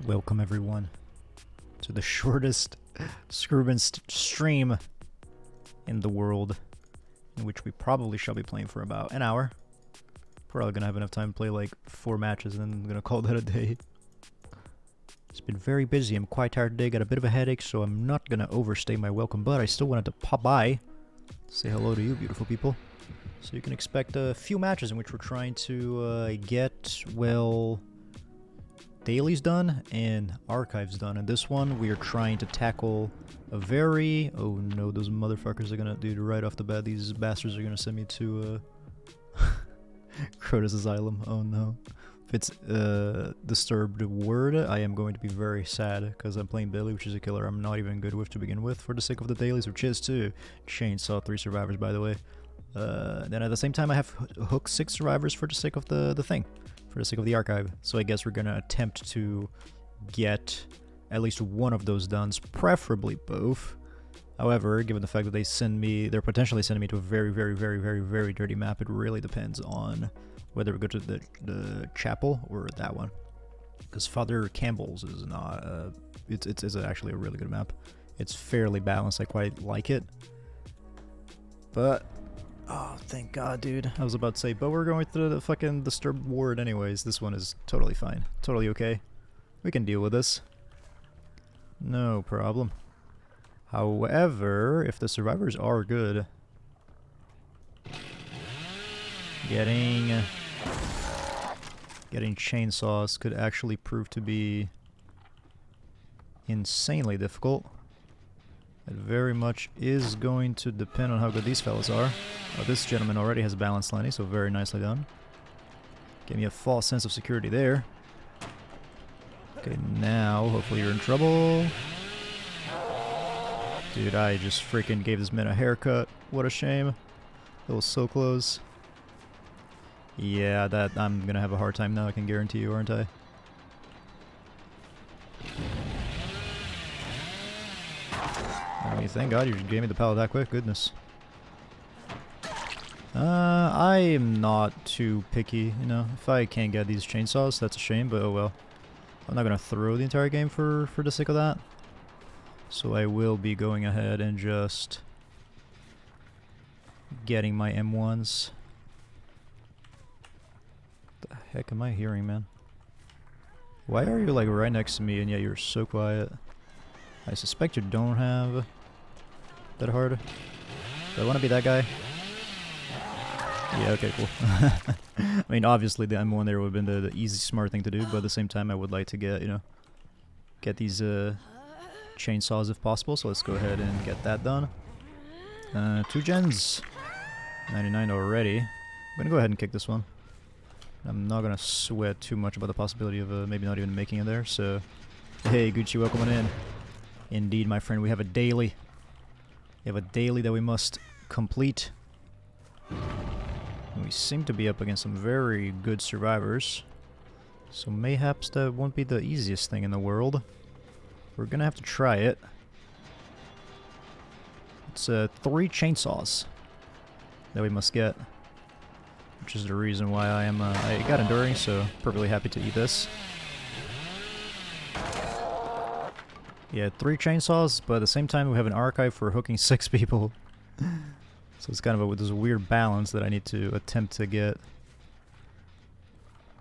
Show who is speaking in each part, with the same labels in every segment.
Speaker 1: Welcome everyone to the shortest Scrubin stream in the world, in which we probably shall be playing for about an hour. Probably gonna have enough time to play like 4 matches and then I'm gonna call that a day. It's been very busy, I'm quite tired today, got a bit of a headache, so I'm not gonna overstay my welcome, but I still wanted to pop by, say hello to you beautiful people. So you can expect a few matches in which we're trying to get, well, dailies done and archives done. And this one we are trying to tackle a very... oh no, those motherfuckers are gonna... dude, right off the bat, these bastards are gonna send me to Crota's Asylum. Oh no. If it's disturbed word, I am going to be very sad, because I'm playing Billy, which is a killer I'm not even good with to begin with, for the sake of the dailies, which is to chainsaw 3 survivors, by the way. Then at the same time I have hooked 6 survivors for the sake of the thing, for the sake of the archive. So I guess we're gonna attempt to get at least one of those done, preferably both. However, given the fact that they're potentially sending me to a very, very, very, very, very dirty map, it really depends on whether we go to the chapel or that one. Because Father Campbell's is not, it's actually a really good map. It's fairly balanced, I quite like it. But... oh, thank God, dude. I was about to say, but we're going through the fucking disturbed ward anyways. This one is totally fine. Totally okay. We can deal with this. No problem. However, if the survivors are good, getting chainsaws could actually prove to be insanely difficult. It very much is going to depend on how good these fellas are. Oh, this gentleman already has balanced landing, so very nicely done. Gave me a false sense of security there. Okay, now hopefully you're in trouble. Dude, I just freaking gave this man a haircut. What a shame. It was so close. Yeah, that I'm gonna have a hard time now, I can guarantee you, aren't I? I mean, thank God you gave me the pallet that quick, goodness. I am not too picky, you know. If I can't get these chainsaws, that's a shame, but oh well. I'm not gonna throw the entire game for the sake of that. So I will be going ahead and just getting my M1s. What the heck am I hearing, man? Why are you like right next to me and yet you're so quiet? I suspect you don't have that hard. Do I want to be that guy? Yeah, okay, cool. I mean, obviously the M1 there would have been the easy, smart thing to do, but at the same time I would like to get, you know, get these chainsaws if possible, so let's go ahead and get that done. 2 gens. 99 already. I'm gonna go ahead and kick this one. I'm not gonna sweat too much about the possibility of maybe not even making it there, so... hey, Gucci, welcome on in. Indeed, my friend, we have a daily. We have a daily that we must complete. And we seem to be up against some very good survivors. So mayhaps that won't be the easiest thing in the world. We're gonna have to try it. It's 3 chainsaws that we must get. Which is the reason why I am, I got enduring, so perfectly happy to eat this. Yeah, 3 chainsaws, but at the same time we have an archive for hooking 6 people. So it's kind of there's a weird balance that I need to attempt to get.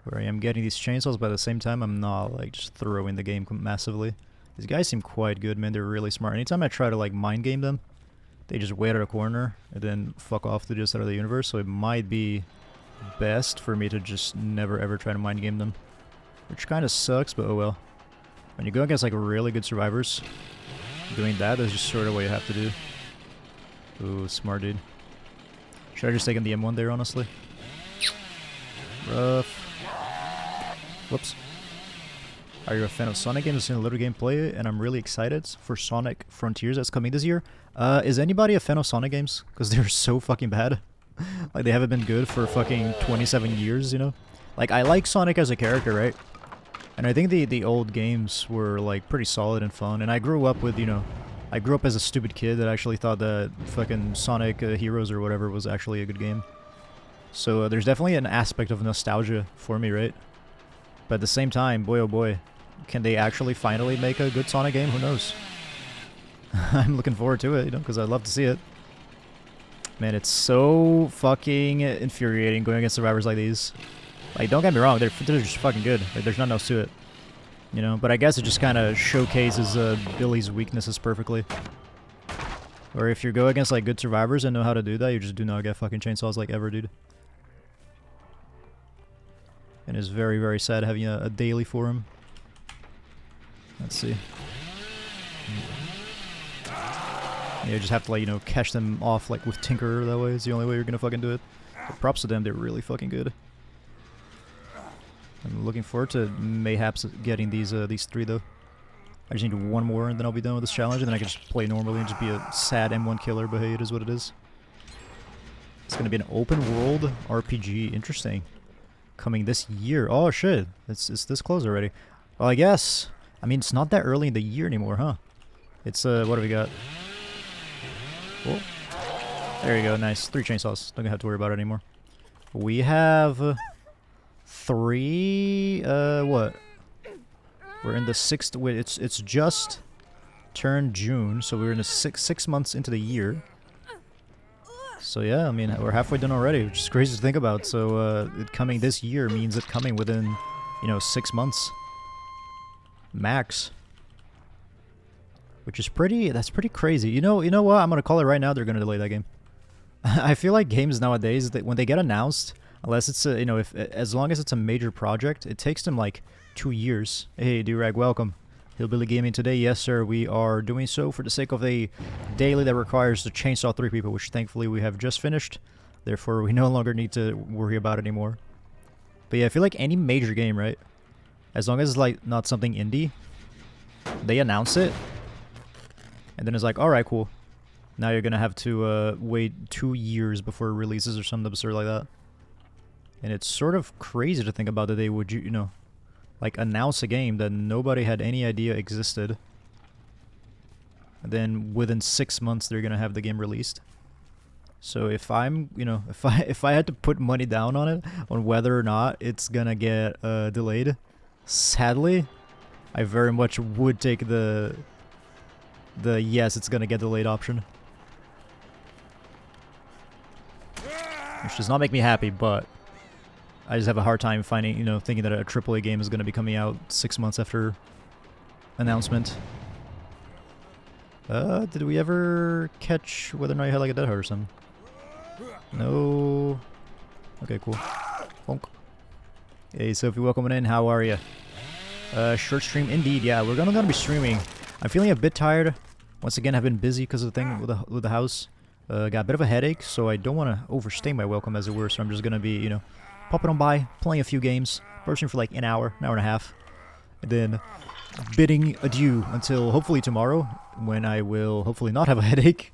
Speaker 1: Where I am getting these chainsaws, but at the same time I'm not like just throwing the game massively. These guys seem quite good, man, they're really smart. Anytime I try to like mind game them, they just wait at a corner and then fuck off to just out of the universe, so it might be best for me to just never ever try to mind game them. Which kind of sucks, but oh well. When you go against like really good survivors, doing that is just sort of what you have to do. Ooh, smart dude. Should I just taken the M1 there, honestly? Rough. Whoops. Are you a fan of Sonic games? I've seen a little gameplay, and I'm really excited for Sonic Frontiers that's coming this year. Is anybody a fan of Sonic games? Because they're so fucking bad. Like, they haven't been good for fucking 27 years, you know? Like, I like Sonic as a character, right? And I think the old games were, like, pretty solid and fun. And I grew up with, you know... I grew up as a stupid kid that actually thought that fucking Sonic Heroes or whatever was actually a good game. So there's definitely an aspect of nostalgia for me, right? But at the same time, boy oh boy, can they actually finally make a good Sonic game? Who knows? I'm looking forward to it, you know, because I'd love to see it. Man, it's so fucking infuriating going against survivors like these. Like, don't get me wrong, they're just fucking good. Like, there's nothing else to it. You know, but I guess it just kind of showcases Billy's weaknesses perfectly. Or if you go against, like, good survivors and know how to do that, you just do not get fucking chainsaws, like, ever, dude. And it's very, very sad having a daily for him. Let's see. Yeah, you just have to, like, you know, catch them off, like, with Tinker that way. It's the only way you're gonna fucking do it. But props to them, they're really fucking good. I'm looking forward to mayhaps getting these three, though. I just need one more, and then I'll be done with this challenge, and then I can just play normally and just be a sad M1 killer, but hey, it is what it is. It's gonna be an open-world RPG. Interesting. Coming this year. Oh, shit. It's this close already. Well, I guess. I mean, it's not that early in the year anymore, huh? It's, what do we got? Oh. There you go, nice. 3 chainsaws. Don't have to worry about it anymore. We have 3, what? We're in the 6th, wait, it's just turned June, so we're in the 6 months into the year. So yeah, I mean, we're halfway done already, which is crazy to think about. So, it coming this year means it coming within, you know, 6 months. Max. Which is that's pretty crazy. You know what? I'm gonna call it right now. They're gonna delay that game. I feel like games nowadays, that when they get announced, unless it's a, you know, as long as it's a major project, it takes them like 2 years. Hey, Durag, welcome. Hillbilly Gaming today. Yes, sir. We are doing so for the sake of a daily that requires to chainsaw 3 people, which thankfully we have just finished. Therefore, we no longer need to worry about it anymore. But yeah, I feel like any major game, right? As long as it's like not something indie, they announce it. And then it's like, alright, cool. Now you're gonna have to wait 2 years before it releases or something absurd like that. And it's sort of crazy to think about that they would, you know, like announce a game that nobody had any idea existed. And then within 6 months they're gonna have the game released. So if I'm, you know, if I had to put money down on it, on whether or not it's gonna get delayed, sadly, I very much would take the yes, it's gonna get delayed option. Which does not make me happy, but I just have a hard time finding, you know, thinking that a AAA game is gonna be coming out 6 months after announcement. Did we ever catch whether or not you had like a dead heart or something? No. Okay, cool. Bonk. Hey, Sophie, welcome in. How are you? Short stream indeed. Yeah, we're gonna be streaming. I'm feeling a bit tired. Once again, I've been busy because of the thing with the house. Got a bit of a headache, so I don't want to overstay my welcome, as it were. So I'm just gonna be, you know, popping on by, playing a few games, bursting for like an hour and a half, and then bidding adieu until hopefully tomorrow, when I will hopefully not have a headache,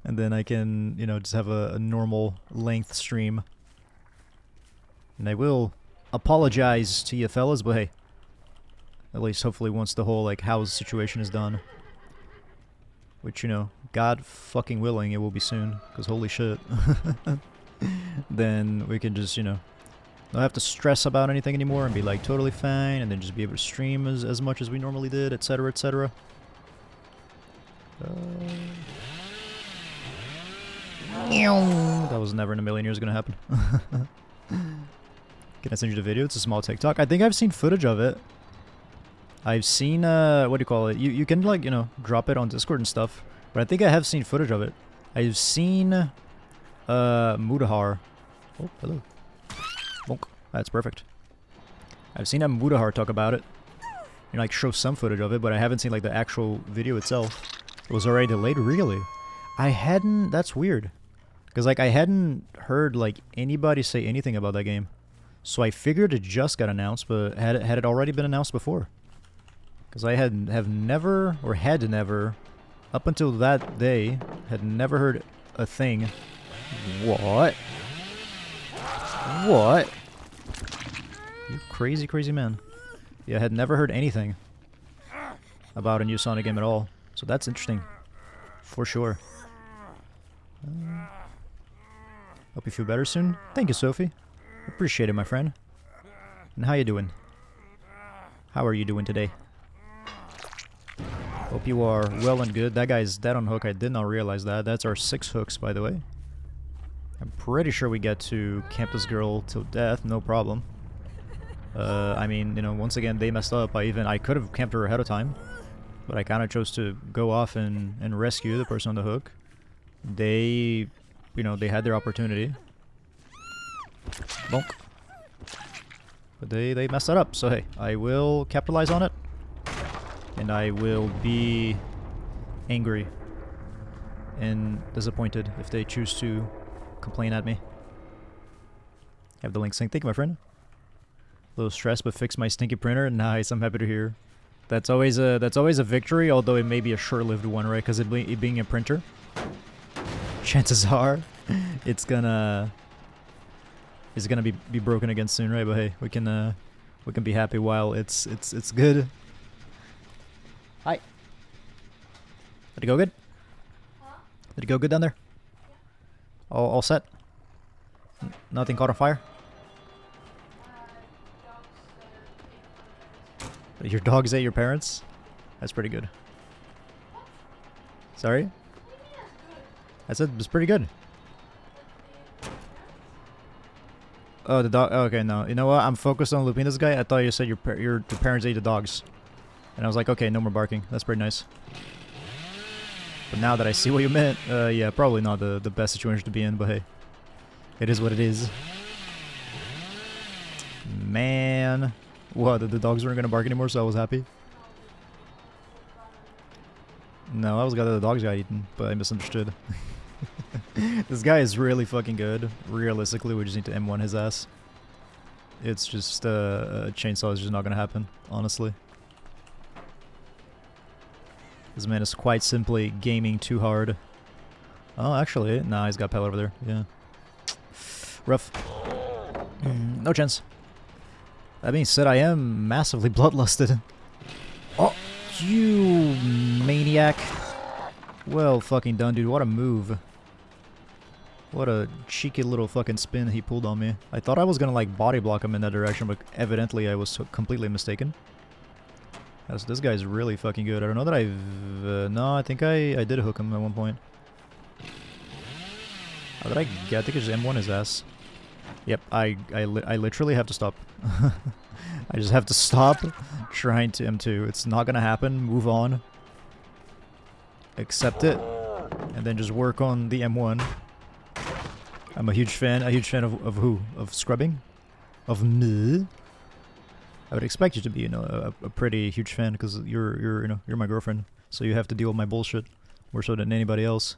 Speaker 1: and then I can, you know, just have a normal length stream. And I will apologize to you fellas, but hey, at least hopefully once the whole like house situation is done, which, you know, God fucking willing, it will be soon, because holy shit, then we can just, you know, not have to stress about anything anymore and be like totally fine, and then just be able to stream as much as we normally did, etc, etc. That was never in a million years gonna happen. Can I send you the video? It's a small TikTok. I think I've seen footage of it. I've seen, what do you call it? You can, like, you know, drop it on Discord and stuff. But I think I have seen footage of it. I've seen, Mudahar. Oh, hello. Bonk. That's perfect. I've seen Mudahar talk about it. And, like, show some footage of it, but I haven't seen, like, the actual video itself. It was already delayed? Really? I hadn't... That's weird. Because, like, I hadn't heard, like, anybody say anything about that game. So I figured it just got announced, but had it already been announced before? Because I had never, up until that day, had never heard a thing. What? What? You crazy, crazy man. Yeah, I had never heard anything about a new Sonic game at all. So that's interesting. For sure. Hope you feel better soon. Thank you, Sophie. Appreciate it, my friend. And how you doing? How are you doing today? Hope you are well and good. That guy's dead on hook. I did not realize that. That's our 6 hooks, by the way. I'm pretty sure we get to camp this girl till death, no problem. I mean, you know, once again, they messed up. I could have camped her ahead of time, but I kind of chose to go off and rescue the person on the hook. They, you know, they had their opportunity. Bonk. But they messed that up, so hey, I will capitalize on it. And I will be angry and disappointed if they choose to complain at me. Have the link sync. Thank you, my friend. A little stressed, but fixed my stinky printer. Nice, I'm happy to hear. That's always a victory, although it may be a short-lived one, right? Because it being a printer, chances are it's gonna be broken again soon, right? But hey, we can be happy while it's good. Hi. Did it go good? Huh? Did it go good down there? Yeah. All set? Nothing caught on fire? Your dogs ate your parents? That's pretty good. Sorry? I said it was pretty good. Oh, the dog. Oh, okay, no. You know what? I'm focused on looping this guy. I thought you said your parents ate the dogs. And I was like, okay, no more barking. That's pretty nice. But now that I see what you meant, yeah, probably not the best situation to be in, but hey. It is what it is. Man. What, the dogs weren't gonna bark anymore, so I was happy? No, I was glad that the dogs got eaten, but I misunderstood. This guy is really fucking good. Realistically, we just need to M1 his ass. It's just, a chainsaw is just not gonna happen, honestly. This man is quite simply gaming too hard. Oh, actually, nah, he's got Pell over there, yeah. Rough. No chance. That being said, I am massively bloodlusted. Oh, you maniac. Well fucking done, dude. What a move. What a cheeky little fucking spin he pulled on me. I thought I was gonna, like, body block him in that direction, but evidently I was so completely mistaken. This guy's really fucking good. I don't know that I've... no, I think I did hook him at one point. How did I get? I think I just M1 his ass. Yep, I literally have to stop. I just have to stop trying to M2. It's not gonna happen. Move on. Accept it. And then just work on the M1. I'm a huge fan of who? Of scrubbing? Of me? I would expect you to be, you know, a pretty huge fan because you're my girlfriend. So you have to deal with my bullshit more so than anybody else.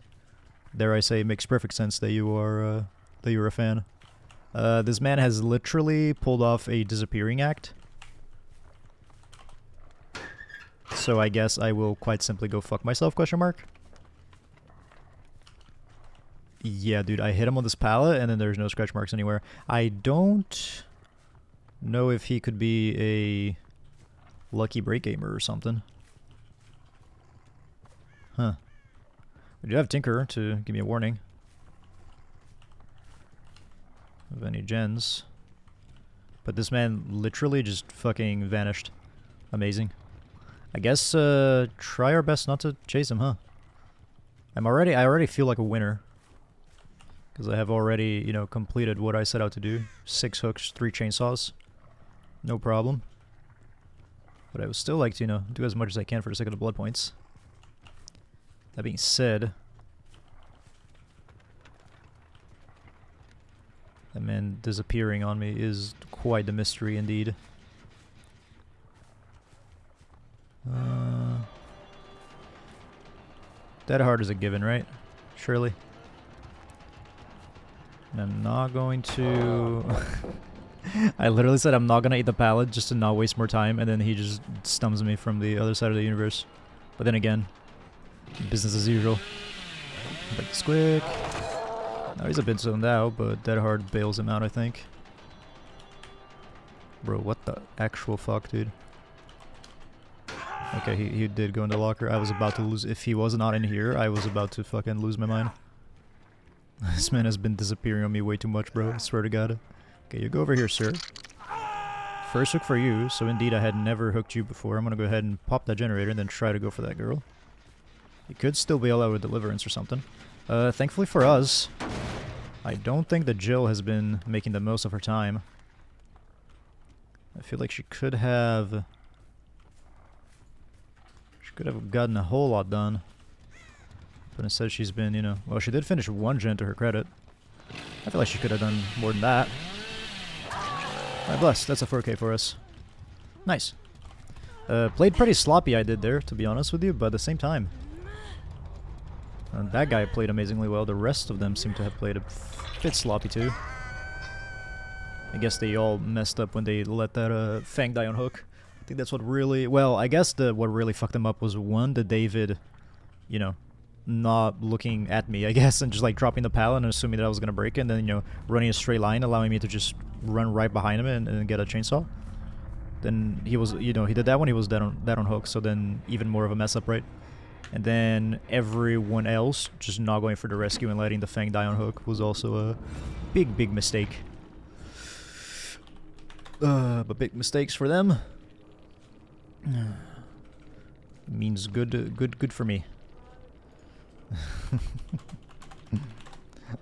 Speaker 1: Dare I say, it makes perfect sense that you're a fan. This man has literally pulled off a disappearing act. So I guess I will quite simply go fuck myself, question mark? Yeah, dude, I hit him on this pallet and then there's no scratch marks anywhere. I don't know if he could be a lucky break gamer or something. Huh. We do have Tinker to give me a warning. Of any gens. But this man literally just fucking vanished. Amazing. I guess try our best not to chase him, huh? I already feel like a winner. Because I have already, you know, completed what I set out to do. 6 hooks, 3 chainsaws. No problem. But I would still like to, you know, do as much as I can for the sake of the blood points. That being said, that man disappearing on me is quite the mystery indeed. Dead hard is a given, right? Surely. And I'm not going to... I literally said I'm not gonna eat the pallet just to not waste more time, and then he just stuns me from the other side of the universe. But then again, business as usual. Break this quick. Now he's a bit zoned out, but Dead Hard bails him out, I think. Bro, what the actual fuck, dude? Okay, he did go in the locker. I was about to lose. If he was not in here, I was about to fucking lose my mind. This man has been disappearing on me way too much, bro. I swear to God. Okay, you go over here, sir. First hook for you, so indeed I had never hooked you before. I'm gonna go ahead and pop that generator and then try to go for that girl. It could still bail out with Deliverance or something. Thankfully for us, I don't think that Jill has been making the most of her time. I feel like she could have gotten a whole lot done. But instead she's been, you know... Well, she did finish one gen to her credit. I feel like she could have done more than that. Alright, bless. That's a 4K for us. Nice. Played pretty sloppy I did there, to be honest with you, but at the same time. That guy played amazingly well. The rest of them seem to have played a bit sloppy too. I guess they all messed up when they let that Fang die on hook. I think that's what really... Well, I guess what really fucked them up was, one, the David, you know, not looking at me, I guess, and just like dropping the pallet and assuming that I was going to break it, and then, you know, running a straight line, allowing me to just run right behind him and get a chainsaw. Then he was, you know, he did that when he was dead on hook, so then even more of a mess up, right? And then everyone else just not going for the rescue and letting the Fang die on hook was also a big mistake. But big mistakes for them means good for me.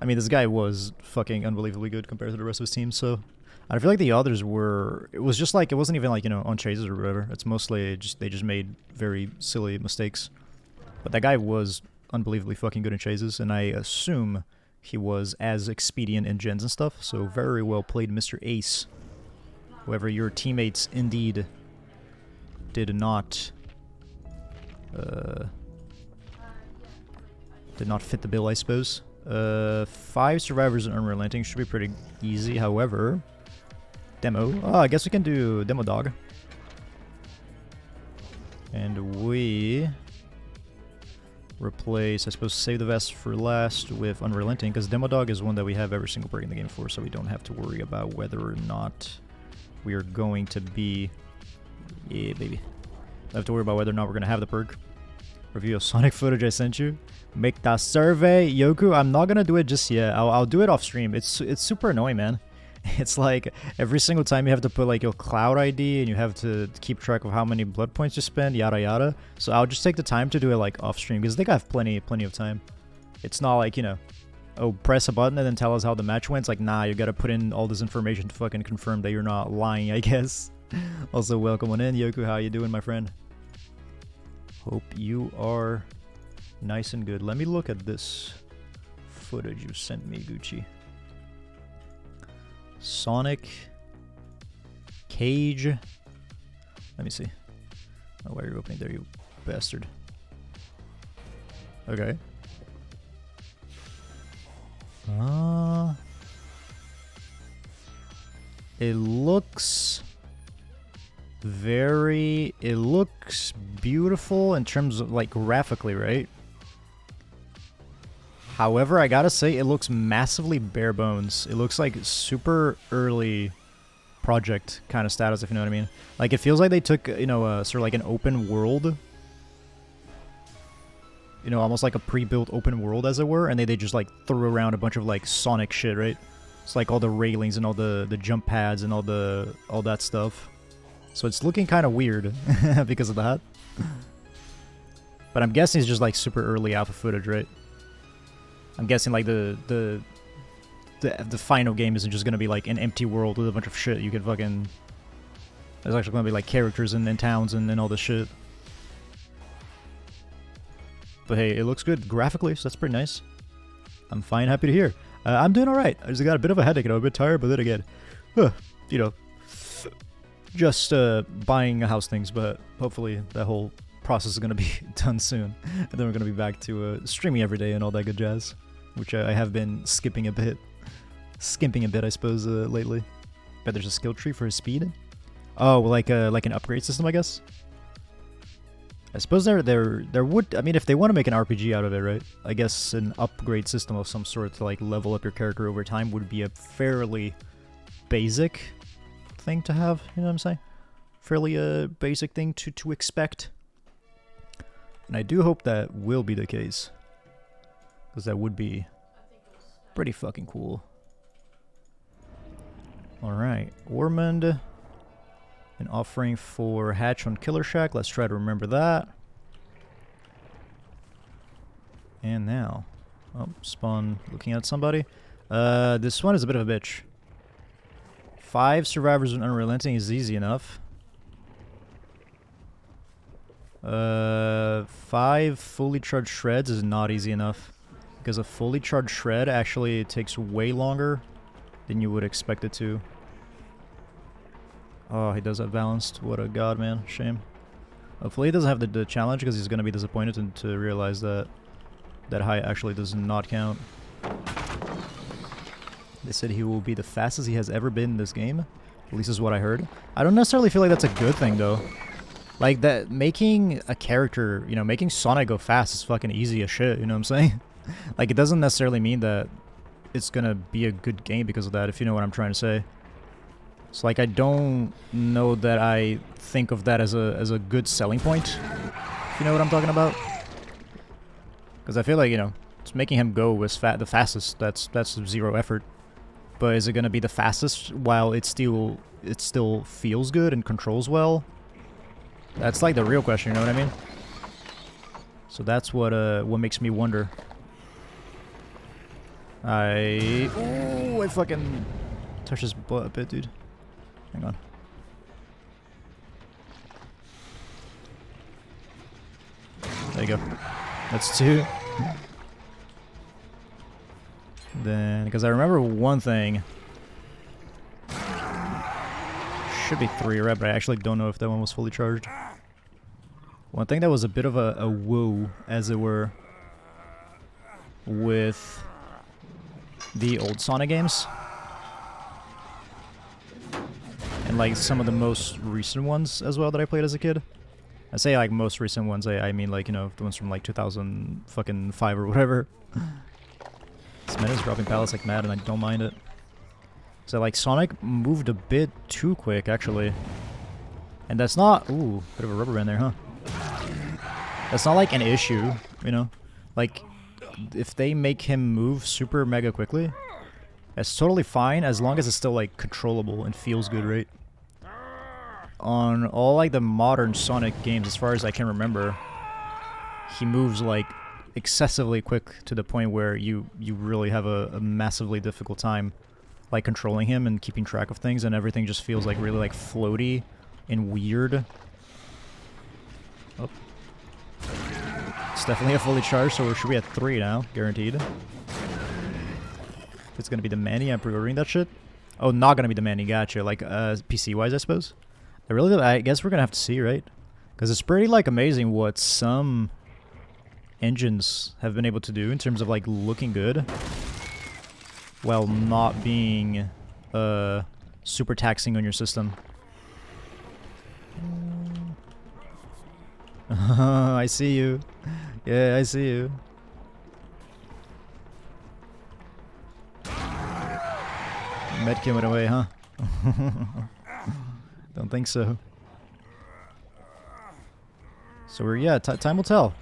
Speaker 1: I mean, this guy was fucking unbelievably good compared to the rest of his team, so I feel like the others were... It was just like, it wasn't even like, you know, on chases or whatever. It's mostly just, they just made very silly mistakes. But that guy was unbelievably fucking good in chases, and I assume he was as expedient in gens and stuff, so very well played, Mr. Ace. However, your teammates indeed did not fit the bill, I suppose. 5 survivors and unrelenting should be pretty easy. However, demo. Oh, I guess we can do demo dog. And we replace, I suppose, save the vest for last with unrelenting, because demo dog is one that we have every single break in the game for, so we don't have to worry about whether or not we are going to be... Yeah, baby. I have to worry about whether or not we're going to have the perk. Review of Sonic footage I sent you. Make that survey. Yoku, I'm not going to do it just yet. I'll do it off stream. It's super annoying, man. It's like every single time you have to put like your cloud ID and you have to keep track of how many blood points you spend, yada yada. So I'll just take the time to do it like off stream, because I think I have plenty of time. It's not like, you know, oh, press a button and then tell us how the match went. It's like, nah, you gotta put in all this information to fucking confirm that you're not lying, I guess. Also, welcome on in, Yoku. How you doing, my friend? Hope you are nice and good. Let me look at this footage you sent me, Gucci. Sonic Cage. Let me see. Oh, why are you opening there, you bastard? Okay. It looks it looks beautiful in terms of like graphically, right? However, I gotta say, it looks massively bare bones. It looks like super early project kind of status, if you know what I mean. Like, it feels like they took, you know, sort of like an open world, you know, almost like a pre-built open world, as it were, and they just like threw around a bunch of like Sonic shit, right? It's like all the railings and all the jump pads and all that stuff. So it's looking kind of weird because of that. But I'm guessing it's just like super early alpha footage, right? I'm guessing like the final game isn't just gonna be like an empty world with a bunch of shit you can fucking... There's actually gonna be like characters and towns and all this shit. But hey, it looks good graphically, so that's pretty nice. I'm fine, happy to hear. I'm doing alright. I just got a bit of a headache and I'm a bit tired, but then again, you know, just buying house things, but hopefully that whole process is going to be done soon. And then we're going to be back to streaming every day and all that good jazz, which I have been skipping a bit, I suppose, lately. Bet there's a skill tree for his speed. Oh, like an upgrade system, I guess. I suppose there would, I mean, if they want to make an RPG out of it, right? I guess an upgrade system of some sort to like level up your character over time would be a fairly basic thing to have, you know what I'm saying? Fairly basic thing to expect. And I do hope that will be the case, because that would be pretty fucking cool. Alright, Ormond. An offering for hatch on Killer Shack. Let's try to remember that. And now, oh, spawn looking at somebody. This one is a bit of a bitch. 5 survivors with unrelenting is easy enough. 5 fully charged shreds is not easy enough. Because a fully charged shred actually takes way longer than you would expect it to. Oh, he does have balanced. What a god, man. Shame. Hopefully he doesn't have the challenge, because he's going to be disappointed to realize that that height actually does not count. They said he will be the fastest he has ever been in this game. At least is what I heard. I don't necessarily feel like that's a good thing, though. Like, that making a character, you know, making Sonic go fast is fucking easy as shit, you know what I'm saying? Like, it doesn't necessarily mean that it's gonna be a good game because of that, if you know what I'm trying to say. So, like, I don't know that I think of that as a good selling point, if you know what I'm talking about. Because I feel like, you know, it's making him go as the fastest, that's 0 effort. But is it gonna be the fastest while it still feels good and controls well? That's like the real question, you know what I mean? So that's what makes me wonder. Ooh, I fucking touched his butt a bit, dude. Hang on. There you go. That's 2. Then, because I remember one thing. Should be 3, right? But I actually don't know if that one was fully charged. One thing that was a bit of a woo, as it were, with the old Sonic games. And like some of the most recent ones as well that I played as a kid. I say like most recent ones, I mean like, you know, the ones from like 2005 or whatever. This man is dropping pallets like mad and I don't mind it. So like Sonic moved a bit too quick actually. And that's not, ooh, bit of a rubber band there, huh? That's not like an issue, you know? Like, if they make him move super mega quickly, that's totally fine as long as it's still like controllable and feels good, right? On all like the modern Sonic games, as far as I can remember, he moves like excessively quick to the point where you really have a massively difficult time like controlling him and keeping track of things, and everything just feels like really like floaty and weird. Oh. It's definitely a fully charged, so we should be at 3 now, guaranteed. It's gonna be the Manny, I'm pre-ordering that shit. Oh, not gonna be the Manny, gotcha. Like, PC-wise, I suppose. I guess we're gonna have to see, right? Because it's pretty, like, amazing what some engines have been able to do in terms of, like, looking good. While not being, super taxing on your system. I see you. Yeah, I see you. Medkit went away, huh? Don't think so. So we're, yeah, time will tell.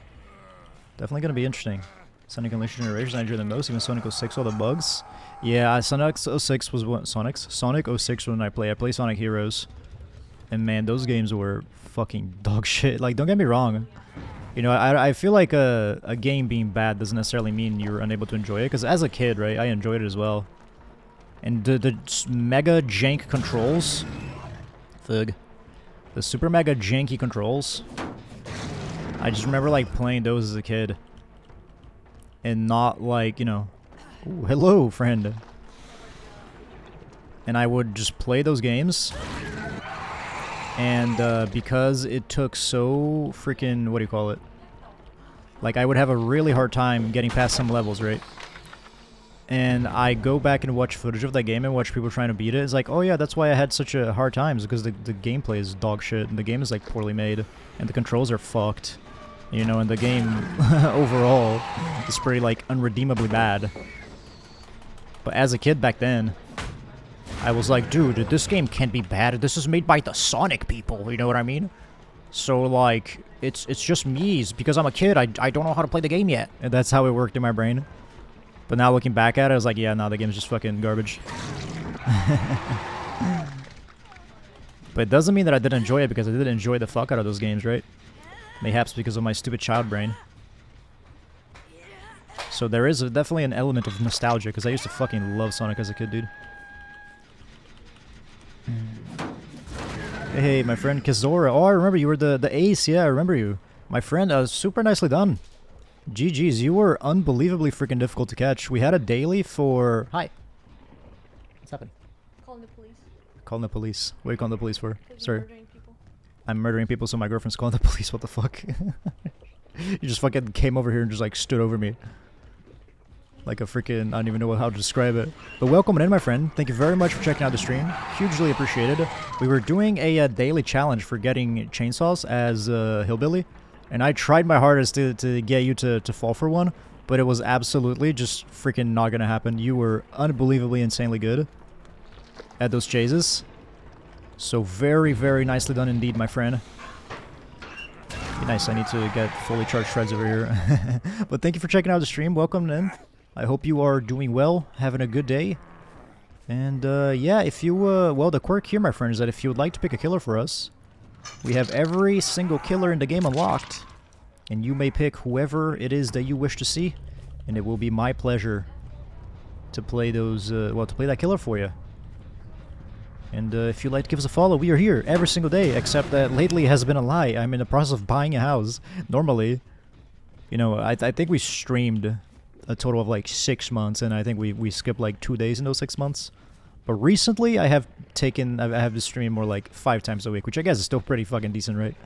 Speaker 1: Definitely gonna be interesting. Sonic Unleashed Generations I enjoy the most, even Sonic 06, all the bugs. Yeah, Sonic 06 was what, Sonic 06 when I play Sonic Heroes. And man, those games were fucking dog shit. Like, don't get me wrong. You know, I feel like a game being bad doesn't necessarily mean you're unable to enjoy it. Because as a kid, right, I enjoyed it as well. And the mega jank controls. Fug. The super mega janky controls. I just remember, like, playing those as a kid. And not, like, you know... Ooh, hello, friend. And I would just play those games. And because it took so freaking, what do you call it? Like, I would have a really hard time getting past some levels, right? And I go back and watch footage of that game and watch people trying to beat it. It's like, oh yeah, that's why I had such a hard time, because the gameplay is dog shit, and the game is like poorly made, and the controls are fucked. You know, and the game overall is pretty like unredeemably bad. But as a kid back then, I was like, dude, this game can't be bad. This is made by the Sonic people, you know what I mean? So, like, it's just me. It's because I'm a kid, I don't know how to play the game yet. And that's how it worked in my brain. But now looking back at it, I was like, yeah, no, the game's just fucking garbage. But it doesn't mean that I didn't enjoy it, because I did enjoy the fuck out of those games, right? Mayhaps because of my stupid child brain. So there is definitely an element of nostalgia, because I used to fucking love Sonic as a kid, dude. Hey, my friend Kazora. Oh, I remember you were the ace. Yeah, I remember you. My friend, super nicely done. GG's, you were unbelievably freaking difficult to catch. We had a daily for... Hi. What's happening?
Speaker 2: Calling the police.
Speaker 1: Calling the police. What are you calling the police for? Sorry.
Speaker 2: Murdering people.
Speaker 1: I'm murdering people, so my girlfriend's calling the police. What the fuck? You just fucking came over here and just like stood over me. Like a freaking... I don't even know how to describe it. But welcome in, my friend. Thank you very much for checking out the stream. Hugely appreciated. We were doing a daily challenge for getting chainsaws as Hillbilly. And I tried my hardest to get you to fall for one. But it was absolutely just freaking not gonna happen. You were unbelievably insanely good at those chases. So very, very nicely done indeed, my friend. Be nice, I need to get fully charged shreds over here. But thank you for checking out the stream. Welcome in. I hope you are doing well, having a good day. And yeah, if you, well, the quirk here, my friend, is that if you would like to pick a killer for us, we have every single killer in the game unlocked. And you may pick whoever it is that you wish to see. And it will be my pleasure to play those, well, to play that killer for you. And if you'd like to give us a follow, we are here every single day, except that lately it has been a lie. I'm in the process of buying a house. Normally, you know, I think we streamed a total of like 6 months, and I think we skipped like 2 days in those 6 months. But recently I have to stream more like 5 times a week, which I guess is still pretty fucking decent, right?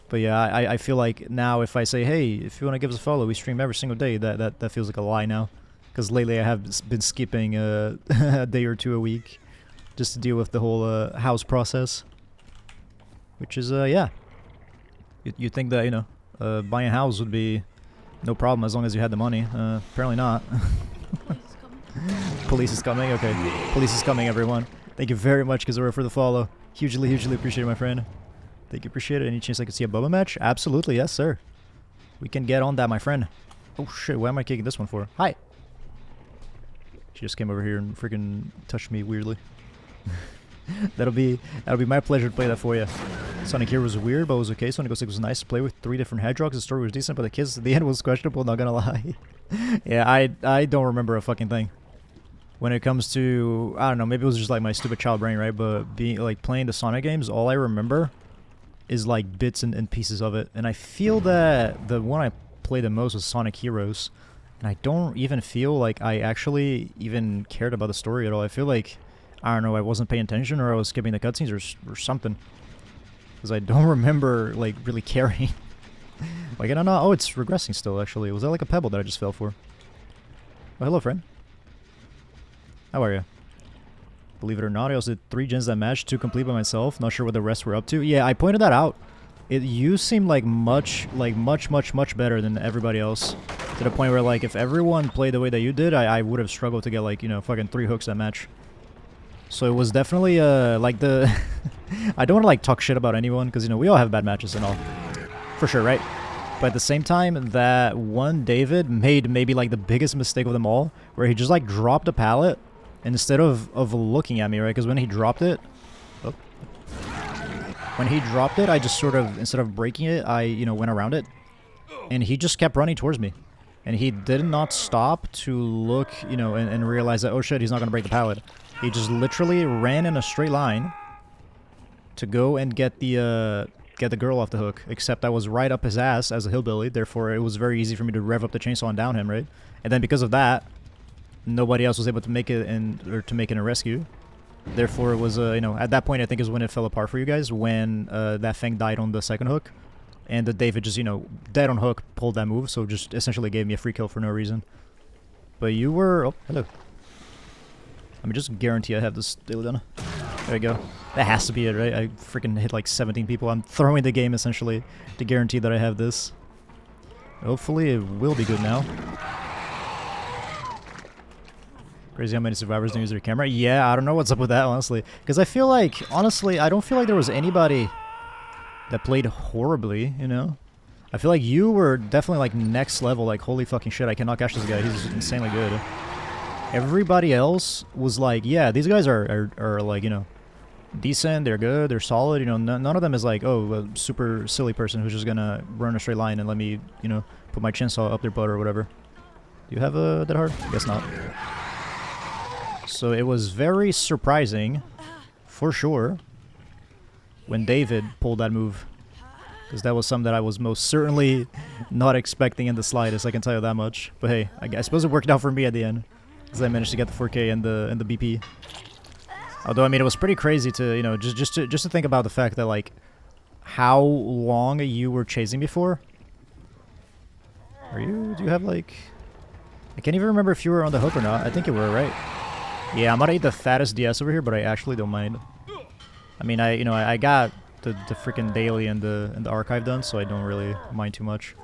Speaker 1: But yeah, I feel like now if I say, hey, if you want to give us a follow, we stream every single day, that feels like a lie now. Because lately I have been skipping a day or 2 a week just to deal with the whole house process. Which is, yeah. You'd think that, you know, buying a house would be no problem as long as you had the money. Apparently not. Police is coming? Okay. Police is coming, everyone. Thank you very much, Kazura, for the follow. Hugely, hugely appreciate it, my friend. Thank you, appreciate it. Any chance I could see a Bubba match? Absolutely, yes, sir. We can get on that, my friend. Oh, shit, why am I kicking this one for? Hi! She just came over here and freaking touched me weirdly. That'll be my pleasure to play that for you. Sonic here was weird, but it was okay. Sonic 06 was nice to play with 3 different hedgehogs. The story was decent, but the kids at the end was questionable, not gonna lie. Yeah, I don't remember a fucking thing. When it comes to, I don't know, maybe it was just like my stupid child brain, right? But being like playing the Sonic games, all I remember is like bits and pieces of it. And I feel that the one I played the most was Sonic Heroes. And I don't even feel like I actually even cared about the story at all. I feel like, I don't know, I wasn't paying attention, or I was skipping the cutscenes or something. Because I don't remember, like, really caring. Like, I don't know. Oh, it's regressing still, actually. Was that like a pebble that I just fell for? Oh, hello, friend. How are you? Believe it or not, I also did 3 gens that match, 2 complete by myself. Not sure what the rest were up to. Yeah, I pointed that out. You seem like much better than everybody else. To the point where, like, if everyone played the way that you did, I would have struggled to get, like, you know, fucking 3 hooks that match. So it was definitely, like the... I don't want to, like, talk shit about anyone, because, you know, we all have bad matches and all. For sure, right? But at the same time, that one David made maybe, like, the biggest mistake of them all, where he just, like, dropped a pallet instead of looking at me, right? Because when he dropped it... Oh. When he dropped it, I just sort of, instead of breaking it, I, you know, went around it. And he just kept running towards me. And he did not stop to look, you know, and realize that, oh shit, he's not going to break the pallet. He just literally ran in a straight line to go and get the girl off the hook. Except I was right up his ass as a hillbilly, therefore it was very easy for me to rev up the chainsaw and down him, right? And then because of that, nobody else was able to make it to make it a rescue. Therefore it was, you know, at that point I think is when it fell apart for you guys, when that Fang died on the second hook. And the David just, you know, dead on hook pulled that move, so just essentially gave me a free kill for no reason. But you were... Oh, hello. Let me just guarantee I have this daily done. There you go. That has to be it, right? I freaking hit like 17 people. I'm throwing the game, essentially, to guarantee that I have this. Hopefully it will be good now. Crazy how many survivors don't use their camera. Yeah, I don't know what's up with that, honestly. Because I feel like, honestly, I don't feel like there was anybody that played horribly, you know? I feel like you were definitely like next level, like holy fucking shit, I cannot catch this guy, he's insanely good. Everybody else was like, yeah, these guys are like, you know, decent, they're good, they're solid. You know, none of them is like, oh, a super silly person who's just gonna run a straight line and let me, you know, put my chainsaw up their butt or whatever. Do you have a that hard? Guess not. So it was very surprising, for sure, when David pulled that move. Because that was something that I was most certainly not expecting in the slightest, I can tell you that much. But hey, I suppose it worked out for me at the end. Because I managed to get the 4K and the BP. Although, I mean, it was pretty crazy to, you know, just to think about the fact that, like, how long you were chasing me for. Do you have, like... I can't even remember if you were on the hook or not. I think you were, right? Yeah, I'm gonna eat the fattest DS over here, but I actually don't mind. I mean, I got the freaking daily and the archive done, so I don't really mind too much.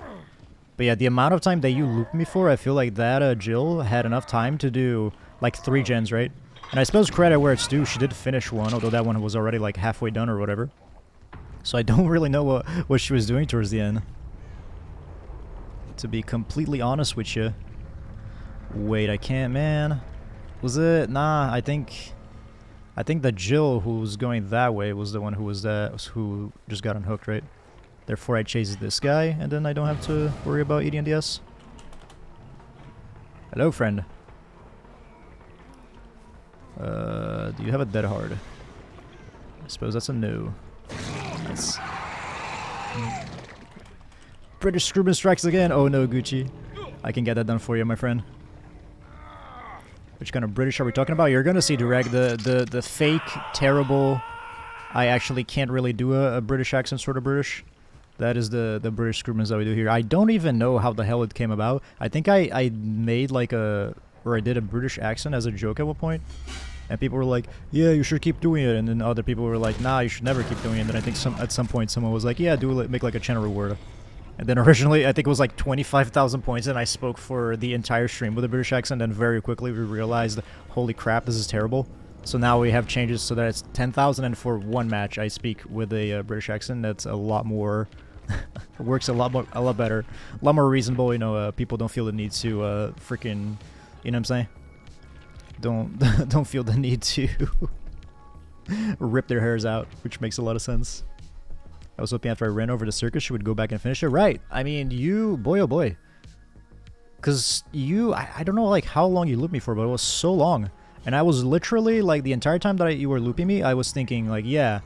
Speaker 1: But yeah, the amount of time that you looped me for, I feel like that Jill had enough time to do like 3 gens, right? And I suppose credit where it's due, she did finish one, although that one was already like halfway done or whatever. So I don't really know what she was doing towards the end. To be completely honest with you. Wait, I can't, man. Was it? Nah, I think the Jill who was going that way was the one who just got unhooked, right? Therefore I chase this guy, and then I don't have to worry about eating DS. Hello, friend. Do you have a dead hard? I suppose that's a no. Nice. British Screwman strikes again. Oh no, Gucci. I can get that done for you, my friend. Which kind of British are we talking about? You're gonna see direct the fake, terrible. I actually can't really do a British accent, sort of British. That is the British Screwmans that we do here. I don't even know how the hell it came about. I think I made like I did a British accent as a joke at one point. And people were like, yeah, you should keep doing it. And then other people were like, nah, you should never keep doing it. And then I think at some point someone was like, yeah, make like a channel reward. And then originally, I think it was like 25,000 points, and I spoke for the entire stream with a British accent, and very quickly we realized, holy crap, this is terrible. So now we have changes so that it's 10,000, and for one match I speak with a British accent. That's a lot more... it works a lot better. A lot more reasonable, you know, people don't feel the need to freaking... You know what I'm saying? Don't feel the need to rip their hairs out, which makes a lot of sense. I was hoping after I ran over the circus, she would go back and finish it. Right. I mean, you... Boy, oh boy. Because you... I don't know, like, how long you looped me for, but it was so long. And I was literally, like, the entire time that you were looping me, I was thinking, like, yeah,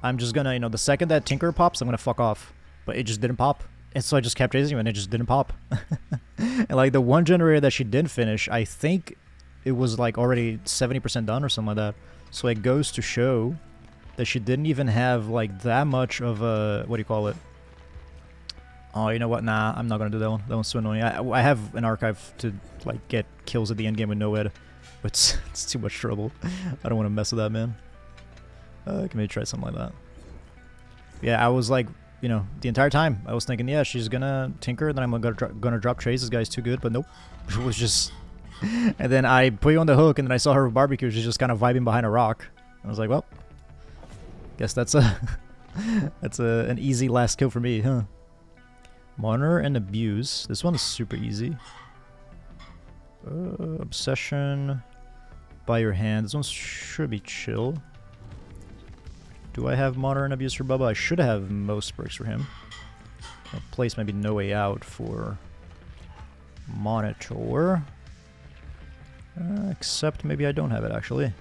Speaker 1: I'm just gonna, you know, the second that Tinker pops, I'm gonna fuck off. But it just didn't pop. And so I just kept chasing you, and it just didn't pop. And, like, the one generator that she did finish, I think it was, like, already 70% done or something like that. So it goes to show... that she didn't even have, like, that much of a... What do you call it? Oh, you know what? Nah, I'm not gonna do that one. That one's so annoying. I have an archive to, like, get kills at the end game with no ed. But it's too much trouble. I don't want to mess with that, man. I can maybe try something like that. Yeah, I was, like, you know, the entire time, I was thinking, yeah, she's gonna Tinker, then I'm gonna drop Chase. This guy's too good, but nope. It was just... And then I put you on the hook, and then I saw her with barbecue. She's just kind of vibing behind a rock. I was like, well... Guess that's an easy last kill for me, huh? Monitor and Abuse. This one is super easy. Obsession. By your hand. This one should be chill. Do I have Monitor and Abuse for Bubba? I should have most perks for him. I'll place maybe No Way Out for Monitor. Except maybe I don't have it actually.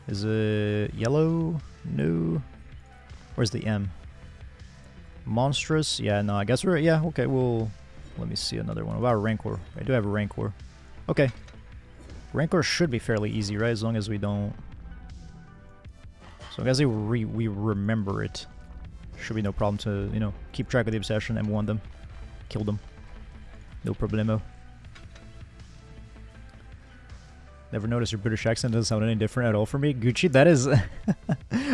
Speaker 1: Is it yellow? No. Where's the M? Monstrous? Yeah, no, I guess we're... Yeah, okay, we'll... Let me see another one. What about Rancor? I do have a Rancor. Okay. Rancor should be fairly easy, right? As long as we don't... So as we remember it. Should be no problem to, you know, keep track of the Obsession and M1 them. Kill them. No problemo. Never noticed your British accent doesn't sound any different at all for me. Gucci, that is...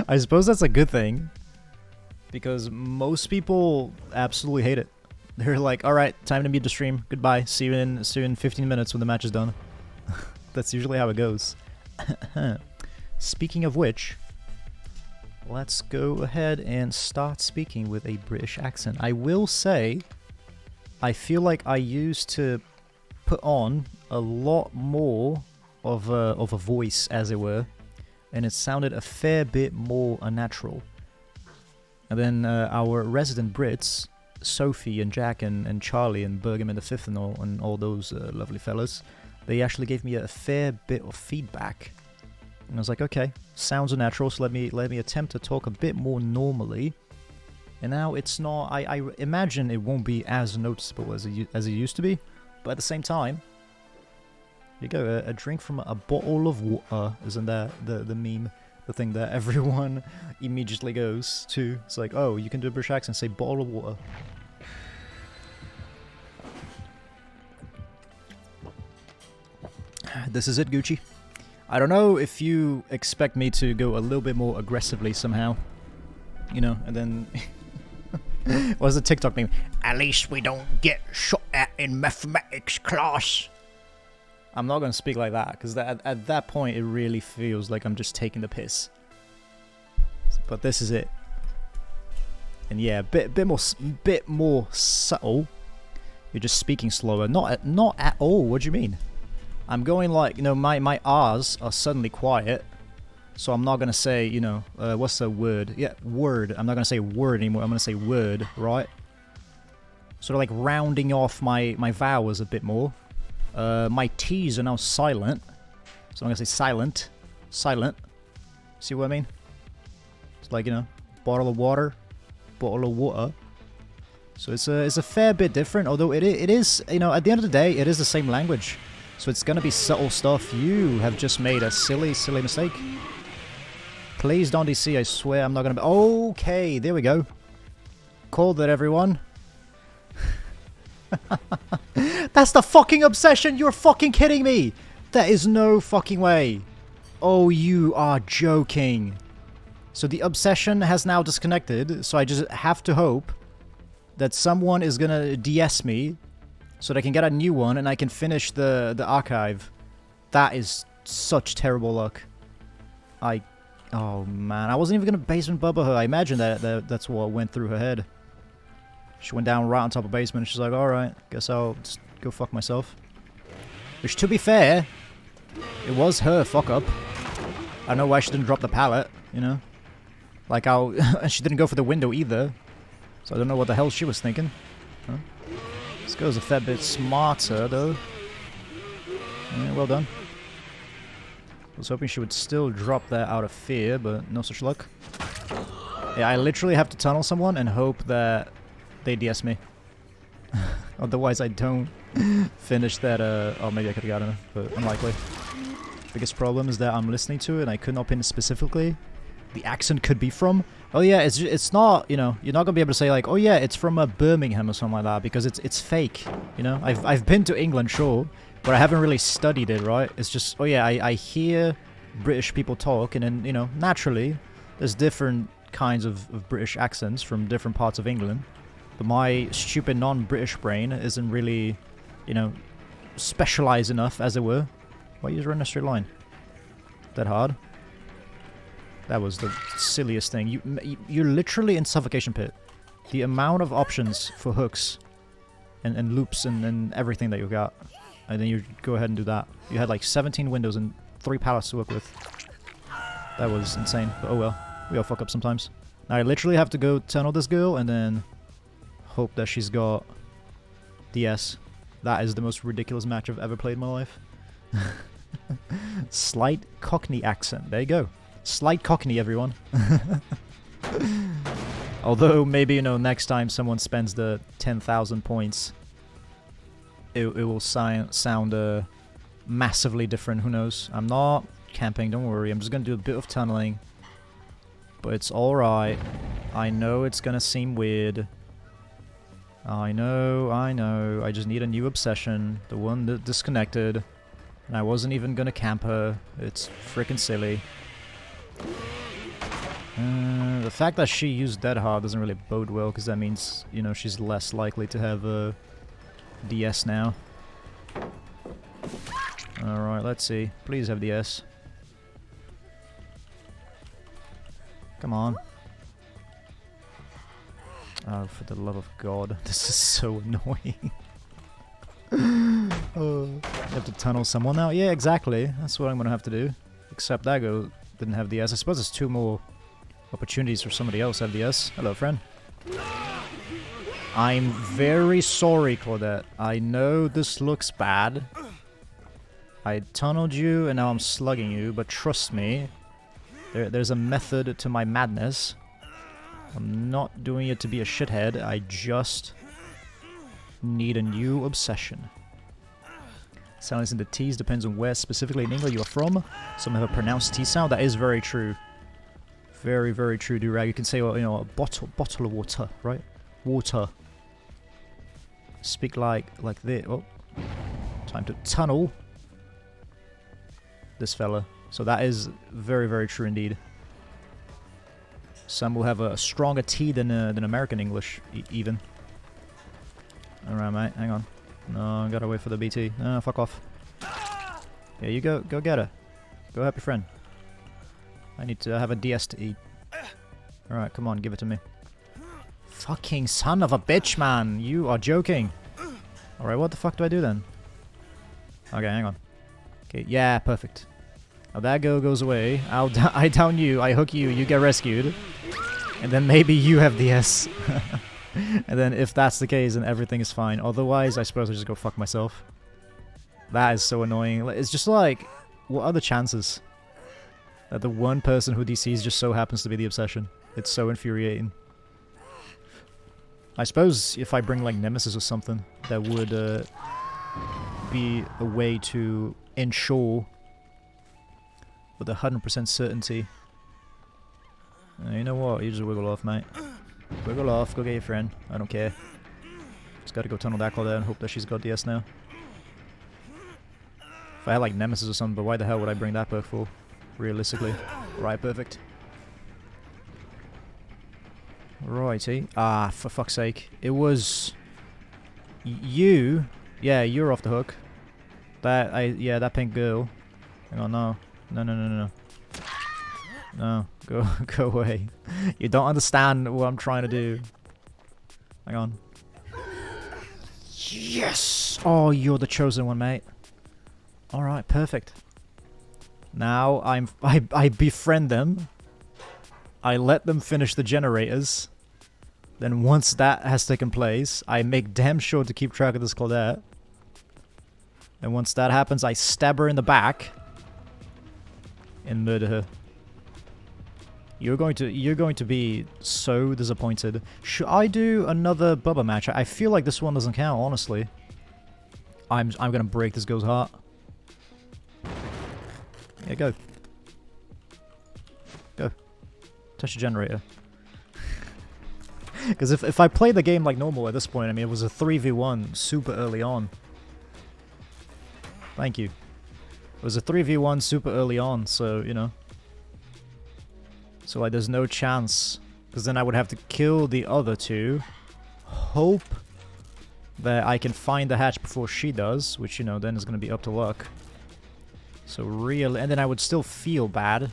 Speaker 1: I suppose that's a good thing. Because most people absolutely hate it. They're like, alright, time to mute the stream. Goodbye. See you in 15 minutes when the match is done. That's usually how it goes. Speaking of which, let's go ahead and start speaking with a British accent. I will say, I feel like I used to put on a lot more of a voice, as it were, and it sounded a fair bit more unnatural. And then our resident Brits, Sophie and Jack and Charlie and Bergam the Fifth and all those lovely fellas, they actually gave me a fair bit of feedback. And I was like, okay, sounds unnatural, so let me attempt to talk a bit more normally. And now it's not, I imagine it won't be as noticeable as it used to be, but at the same time, here you go, a drink from a bottle of water, isn't that the meme? The thing that everyone immediately goes to. It's like, oh, you can do a British accent, say bottle of water. This is it, Gucci. I don't know if you expect me to go a little bit more aggressively somehow. You know, and then... What's the TikTok name? At least we don't get shot at in mathematics class. I'm not going to speak like that, because at that point it really feels like I'm just taking the piss. But this is it. And yeah, bit more subtle. You're just speaking slower. Not at all. What do you mean? I'm going like, you know, my R's are suddenly quiet. So I'm not going to say, you know, what's the word? Yeah, word. I'm not going to say word anymore. I'm going to say word, right? Sort of like rounding off my vowels a bit more. My T's are now silent. So I'm going to say silent. Silent. See what I mean? It's like, you know, bottle of water. Bottle of water. So it's a fair bit different. Although it is, you know, at the end of the day, it is the same language. So it's going to be subtle stuff. You have just made a silly mistake. Please don't DC, I swear I'm not going to be... Okay, there we go. Called it, everyone. That's the fucking obsession! You're fucking kidding me! There is no fucking way. Oh, you are joking. So the obsession has now disconnected, so I just have to hope that someone is gonna DS me so that I can get a new one and I can finish the archive. That is such terrible luck. Oh man, I wasn't even gonna basement bubble her. I imagine that's what went through her head. She went down right on top of basement and she's like, alright, guess I'll just go fuck myself. Which, to be fair, it was her fuck up. I don't know why she didn't drop the pallet, you know? Like, and she didn't go for the window either. So I don't know what the hell she was thinking. Huh? This girl's a fair bit smarter, though. Yeah, well done. I was hoping she would still drop that out of fear, but no such luck. Yeah, I literally have to tunnel someone and hope that they DS me. Otherwise I don't finish that, oh, maybe I could've gotten it, but unlikely. Biggest problem is that I'm listening to it and I could not pin it specifically. The accent could be from. Oh yeah, it's not, you know, you're not gonna be able to say like, oh yeah, it's from Birmingham or something like that, because it's fake, you know? I've been to England, sure, but I haven't really studied it, right? It's just, oh yeah, I hear British people talk, and then, you know, naturally, there's different kinds of British accents from different parts of England. But my stupid non-British brain isn't really, you know, specialized enough, as it were. Why are you running a straight line? That hard? That was the silliest thing. You're literally in suffocation pit. The amount of options for hooks and loops and everything that you got. And then you go ahead and do that. You had like 17 windows and 3 pallets to work with. That was insane. But oh well. We all fuck up sometimes. Now I literally have to go tunnel this girl and then hope that she's got DS. That is the most ridiculous match I've ever played in my life. Slight Cockney accent. There you go. Slight Cockney, everyone. Although, maybe, you know, next time someone spends the 10,000 points, it will sound massively different. Who knows? I'm not camping, don't worry. I'm just going to do a bit of tunneling. But it's alright. I know it's going to seem weird. I know. I just need a new obsession. The one that disconnected. And I wasn't even going to camp her. It's freaking silly. The fact that she used Dead Hard doesn't really bode well, because that means, you know, she's less likely to have a DS now. Alright, let's see. Please have DS. Come on. Oh, for the love of God. This is so annoying. Oh, you have to tunnel someone now? Yeah, exactly. That's what I'm gonna have to do. Except that didn't have DS. I suppose there's 2 more opportunities for somebody else to have DS. Hello, friend. I'm very sorry, Claudette. I know this looks bad. I tunneled you and now I'm slugging you, but trust me, there's a method to my madness. I'm not doing it to be a shithead, I just need a new obsession. Silence in the T's depends on where specifically in England you are from. Some have a pronounced T sound. That is very true. Very, very true, Durag. You can say, well, you know, a bottle of water, right? Water. Speak like this. Oh, time to tunnel this fella. So that is very, very true indeed. Some will have a stronger T than American English, even. Alright, mate. Hang on. No, I gotta wait for the BT. No, fuck off. Yeah, you go get her. Go help your friend. I need to have a DS to eat. Alright, come on, give it to me. Fucking son of a bitch, man! You are joking! Alright, what the fuck do I do then? Okay, hang on. Okay, yeah, perfect. Now that girl goes away. I down you, I hook you, you get rescued. And then maybe you have DS. And then if that's the case, then everything is fine. Otherwise, I suppose I just go fuck myself. That is so annoying. It's just like, what are the chances that the one person who DCs just so happens to be the obsession? It's so infuriating. I suppose if I bring like Nemesis or something, that would be a way to ensure with 100% certainty. You know what? You just wiggle off, mate. Wiggle off, go get your friend. I don't care. Just gotta go tunnel that call there and hope that she's got DS now. If I had like Nemesis or something, but why the hell would I bring that perk for? Realistically. Right, perfect. Righty. Ah, for fuck's sake. It was... you? Yeah, you're off the hook. Yeah, that pink girl. Hang on, no. No. No, go away. You don't understand what I'm trying to do. Hang on. Yes! Oh, you're the chosen one, mate. Alright, perfect. Now I befriend them. I let them finish the generators. Then once that has taken place, I make damn sure to keep track of this Claudette. And once that happens, I stab her in the back and murder her. You're going to be so disappointed. Should I do another Bubba match? I feel like this one doesn't count, honestly. I'm gonna break this girl's heart. Yeah, go. Go. Touch the generator. Because if I play the game like normal at this point, I mean, it was a 3v1 super early on. Thank you. It was a 3v1 super early on, so, you know. So, like, there's no chance. Because then I would have to kill the other two. Hope that I can find the hatch before she does. Which, you know, then is going to be up to luck. So, real... And then I would still feel bad.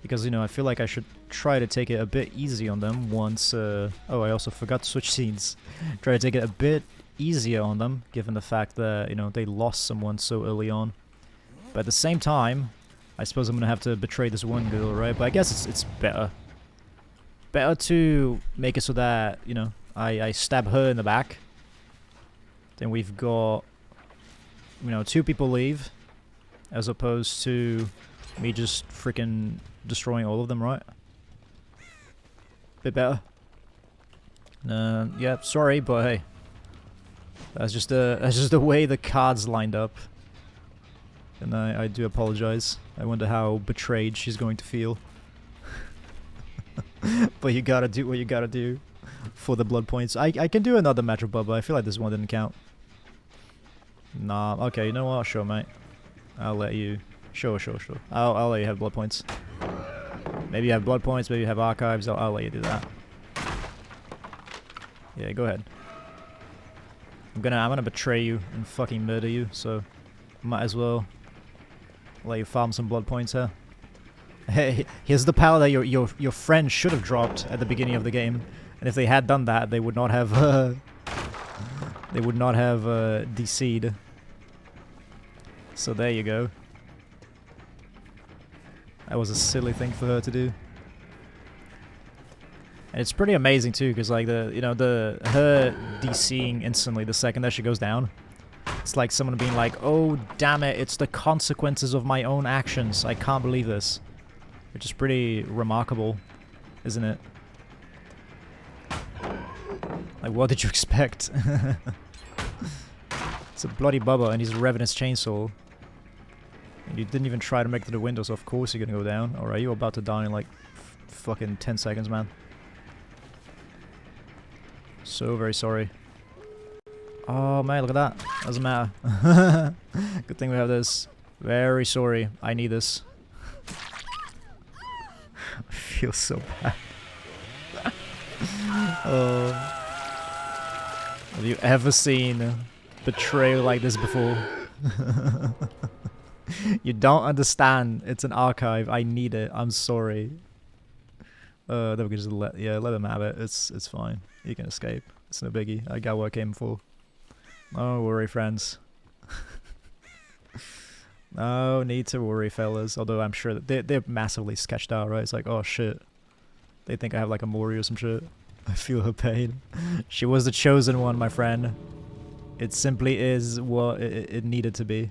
Speaker 1: Because, you know, I feel like I should try to take it a bit easy on them once... oh, I also forgot to switch scenes. Try to take it a bit easier on them. Given the fact that, you know, they lost someone so early on. But at the same time... I suppose I'm gonna have to betray this one girl, right? But I guess it's better. Better to make it so that, you know, I stab her in the back. Then we've got, you know, 2 people leave. As opposed to me just freaking destroying all of them, right? Bit better. Yeah, sorry, but hey. That's just the way the cards lined up. And I do apologize. I wonder how betrayed she's going to feel. But you gotta do what you gotta do for the blood points. I can do another match with Bubba. I feel like this one didn't count. Nah, okay, you know what? Sure, mate. I'll let you... Sure. I'll let you have blood points. Maybe you have blood points, maybe you have archives. I'll let you do that. Yeah, go ahead. I'm gonna betray you and fucking murder you, so... Might as well... let you farm some blood points here. Hey, here's the power that your friend should have dropped at the beginning of the game, and if they had done that, they would not have DC'd. So there you go. That was a silly thing for her to do. And it's pretty amazing too, because like her DCing instantly the second that she goes down. It's like someone being like, oh damn it, it's the consequences of my own actions. I can't believe this. Which is pretty remarkable, isn't it? Like, what did you expect? It's a bloody Bubba and he's revving his chainsaw. And you didn't even try to make it to the window, so of course you're gonna go down. Alright, you're about to die in like fucking 10 seconds, man. So very sorry. Oh man, look at that. Doesn't matter. Good thing we have this. Very sorry. I need this. I feel so bad. Oh. Have you ever seen betrayal like this before? You don't understand. It's an archive. I need it. I'm sorry. Then we can just let them have it. It's fine. You can escape. It's no biggie. I got what I came for. No worry, friends. No need to worry, fellas. Although I'm sure that they're massively sketched out, right? It's like, oh shit. They think I have like a Mori or some shit. I feel her pain. She was the chosen one, my friend. It simply is what it needed to be.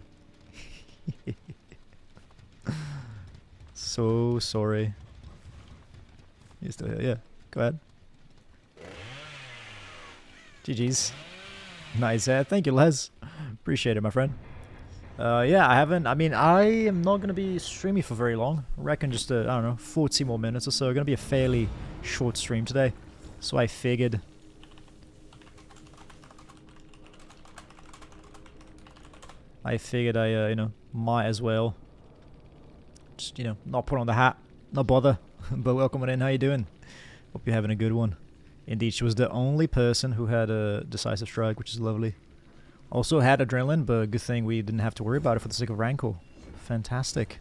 Speaker 1: So sorry. You're still here? Yeah. Go ahead. GG's. Nice. Thank you, Les. Appreciate it, my friend. Yeah, I am not going to be streaming for very long. I reckon just, I don't know, 40 more minutes or so. Going to be a fairly short stream today. So I figured... might as well just, not put on the hat, not bother. But welcome on in, how you doing? Hope you're having a good one. Indeed, she was the only person who had a decisive strike, which is lovely. Also had adrenaline, but good thing we didn't have to worry about it for the sake of Rankle. Fantastic.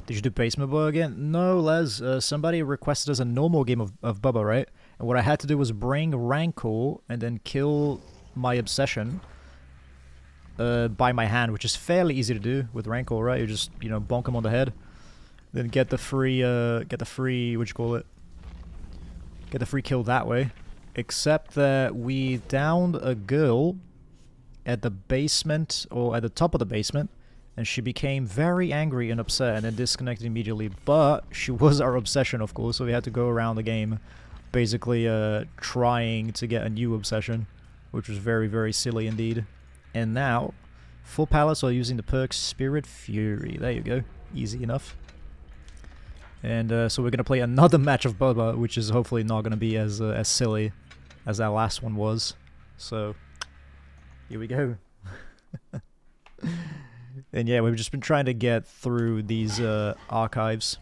Speaker 1: Did you do Basement Boy again? No, Les. Somebody requested us a normal game of Bubba, right? And what I had to do was bring Rankle and then kill my Obsession by my hand, which is fairly easy to do with Rankle, right? You just, bonk him on the head. Then get the free, get the free kill that way. Except that we downed a girl at the basement, or at the top of the basement, and she became very angry and upset and then disconnected immediately. But she was our Obsession, of course, so we had to go around the game basically trying to get a new Obsession, which was very, very silly indeed. And now, full pallets are using the perk Spirit Fury. There you go. Easy enough. And so we're going to play another match of Bubba, which is hopefully not going to be as silly as that last one was. So, here we go. And yeah, we've just been trying to get through these archives.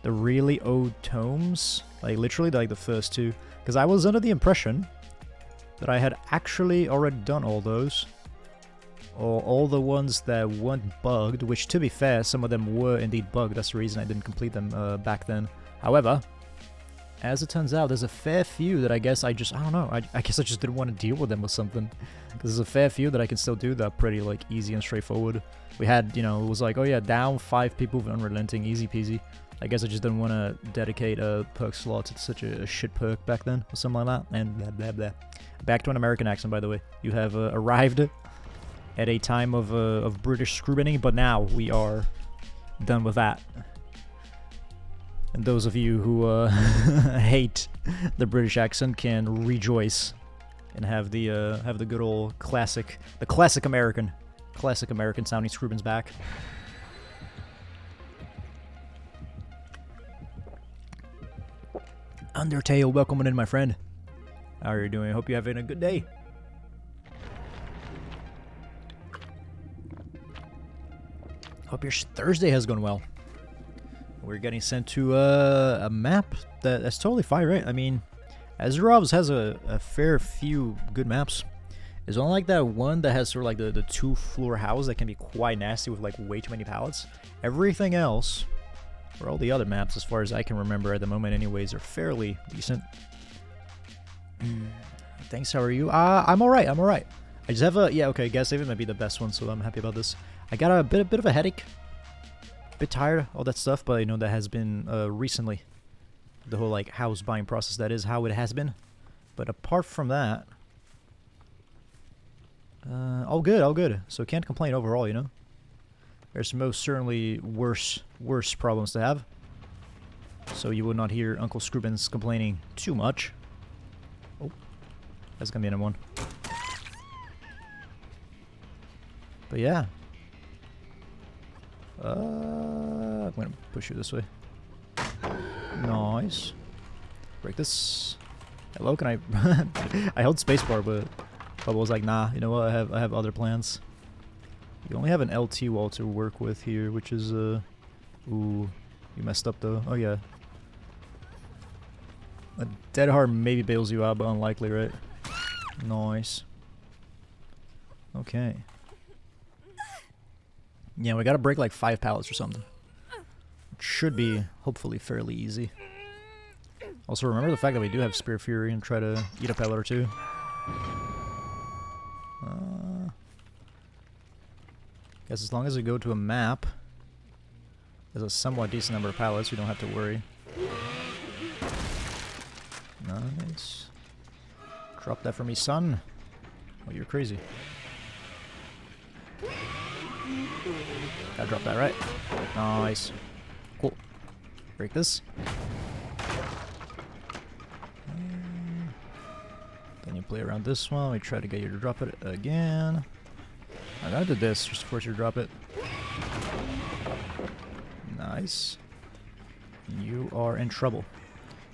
Speaker 1: The really old tomes. Like, literally, like the first two. Because I was under the impression that I had actually already done all those. Or all the ones that weren't bugged, which to be fair, some of them were indeed bugged. That's the reason I didn't complete them back then. However, as it turns out, there's a fair few that I guess I don't know, I guess I just didn't want to deal with them or something. Because there's a fair few that I can still do that pretty, like, easy and straightforward. We had, it was like, oh yeah, down 5 people with Unrelenting, easy peasy. I guess I just didn't want to dedicate a perk slot to such a shit perk back then, or something like that, and blah blah blah. Back to an American accent, by the way. You have arrived at a time of British scrutiny, but now we are done with that. And those of you who hate the British accent can rejoice and have the good old classic American sounding Scrubins back. Undertale, welcome on in, my friend. How are you doing? I hope you're having a good day. Hope your Thursday has gone well. We're getting sent to a map that's totally fine, right? I mean, Azerov's has a fair few good maps. It's only like that one that has sort of like the 2-floor house that can be quite nasty with like way too many pallets. Everything else, or all the other maps, as far as I can remember at the moment anyways, are fairly decent. Thanks, how are you? I'm alright, I just have a, yeah, okay, Gas Saving might be the best one, so I'm happy about this. I got a bit of a headache. bit tired, all that stuff, but you know, that has been recently. The whole like house buying process, that is how it has been. But apart from that, all good, all good. So can't complain overall, you know. There's most certainly worse problems to have. So you will not hear Uncle Scrubins complaining too much. Oh, that's gonna be another one. But yeah. I'm gonna push you this way. Nice. Break this. Hello, can I... I held spacebar, but Bubba was like, nah, you know what, I have other plans. You only have an LT wall to work with here, which is, ooh, you messed up though. Oh yeah. A dead hard maybe bails you out, but unlikely, right? Nice. Okay. Yeah, we gotta break like 5 pallets or something. It should be, hopefully, fairly easy. Also, remember the fact that we do have Spear Fury and try to eat a pellet or two. Guess as long as we go to a map, there's a somewhat decent number of pallets, we don't have to worry. Nice. Drop that for me, son. Oh, you're crazy. Gotta drop that, right? Nice. Cool. Break this. Then you play around this one. We try to get you to drop it again. I gotta do this just to force you to drop it. Nice. You are in trouble.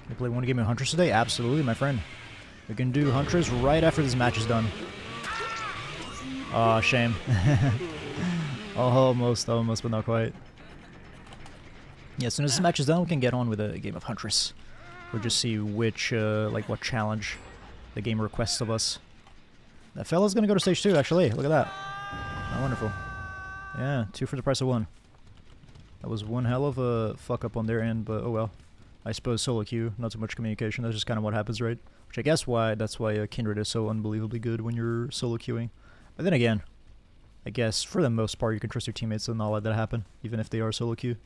Speaker 1: Can you play one game of Huntress today? Absolutely, my friend. We can do Huntress right after this match is done. Aw, shame. Almost, but not quite. Yeah, as soon as this match is done, we can get on with a game of Huntress. We'll just see which, like, what challenge the game requests of us. That fella's gonna go to stage 2, actually. Look at that. Oh, wonderful. Yeah, 2 for the price of 1. That was one hell of a fuck up on their end, but oh well. I suppose solo queue, not so much communication. That's just kind of what happens, right? Which I guess that's why Kindred is so unbelievably good when you're solo queuing. But then again, I guess for the most part you can trust your teammates to not let that happen, even if they are solo queue.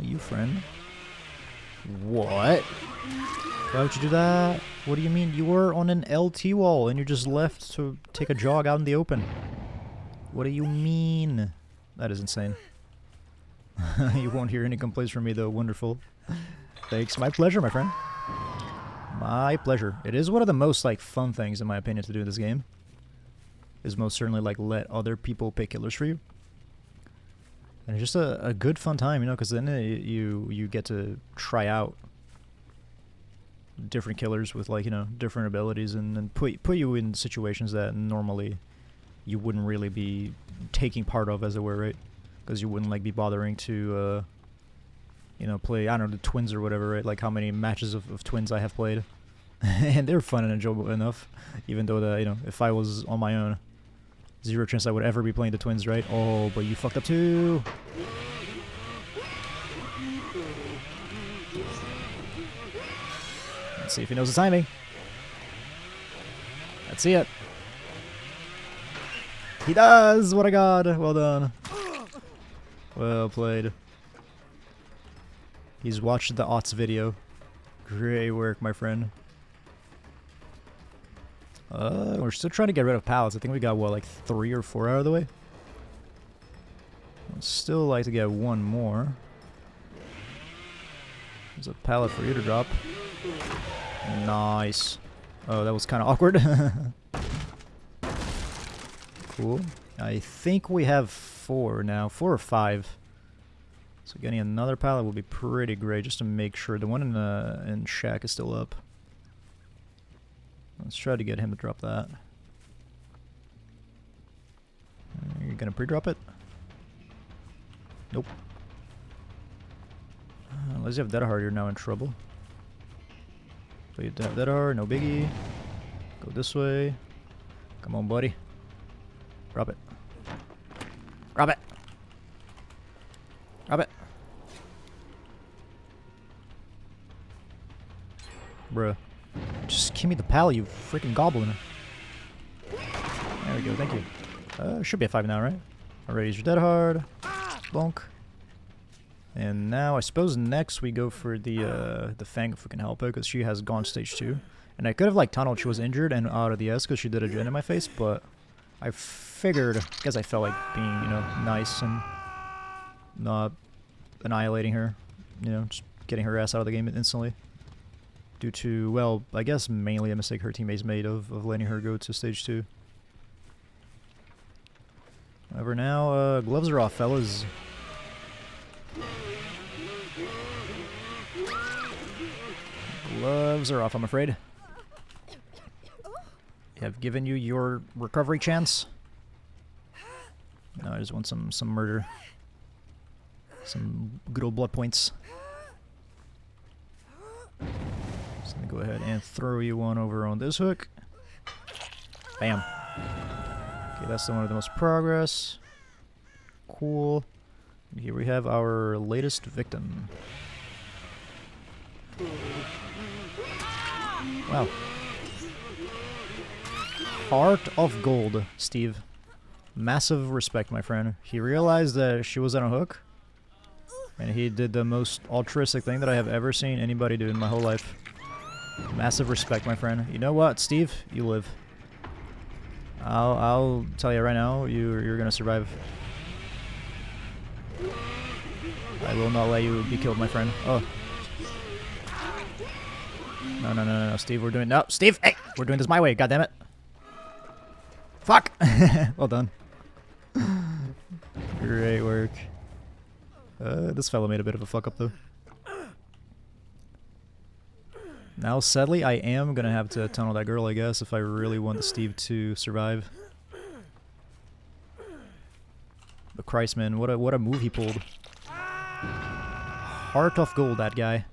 Speaker 1: You friend. What? Why would you do that? What do you mean? You were on an LT wall and you just left to take a jog out in the open. What do you mean? That is insane. You won't hear any complaints from me though. Wonderful. Thanks. My pleasure, my friend. My pleasure. It is one of the most like fun things in my opinion to do in this game. Is most certainly like let other people pick killers for you. And it's just a good fun time, you know, because then you get to try out different killers with like, you know, different abilities and put you in situations that normally you wouldn't really be taking part of, as it were, right? Because you wouldn't like be bothering to you know, play, I don't know, the twins or whatever, right? Like how many matches of twins I have played. And they're fun and enjoyable enough, even though, you know, if I was on my own, zero chance I would ever be playing the twins, right? Oh, but you fucked up too. Let's see if he knows the timing. Let's see it. He does! What a god! Well done. Well played. He's watched the Aughts video. Great work, my friend. We're still trying to get rid of pallets. I think we got, what, like 3 or 4 out of the way? I'd still like to get 1 more. There's a pallet for you to drop. Nice. Oh, that was kind of awkward. Cool. I think we have 4 now. 4 or 5. So getting another pallet would be pretty great, just to make sure. The one in Shack is still up. Let's try to get him to drop that. You're gonna pre-drop it? Nope. Unless you have Dead Hard, you're now in trouble. So you have Dead Hard, no biggie. Go this way. Come on, buddy. Drop it. Drop it. Drop it. Bruh. Just give me the pallet, you freaking goblin. There we go, thank you. Should be at 5 now, right? Alright, he's dead hard. Bonk. And now I suppose next we go for the Fang if we can help her, because she has gone stage 2. And I could have like tunneled, she was injured and out of the S because she did a gen in my face, but I figured, because I felt like being, you know, nice and not annihilating her, you know, just getting her ass out of the game instantly. Due to, well, I guess mainly a mistake her teammates made of letting her go to stage 2. However, now, gloves are off, fellas. Gloves are off, I'm afraid. I have given you your recovery chance. No, I just want some murder. Some good old blood points. Just gonna go ahead and throw you one over on this hook. Bam. Okay, that's the one with the most progress. Cool. And here we have our latest victim. Wow. Heart of gold, Steve. Massive respect, my friend. He realized that she was on a hook, and he did the most altruistic thing that I have ever seen anybody do in my whole life. Massive respect, my friend. You know what, Steve? You live. I'll tell you right now, you're gonna survive. I will not let you be killed, my friend. Oh. No, Steve, we're doing... No, Steve! Hey! We're doing this my way, goddammit. Fuck! Well done. Great work. This fellow made a bit of a fuck up, though. Now, sadly, I am gonna have to tunnel that girl, I guess, if I really want Steve to survive. But Christ, man, what a move he pulled. Heart of gold, that guy.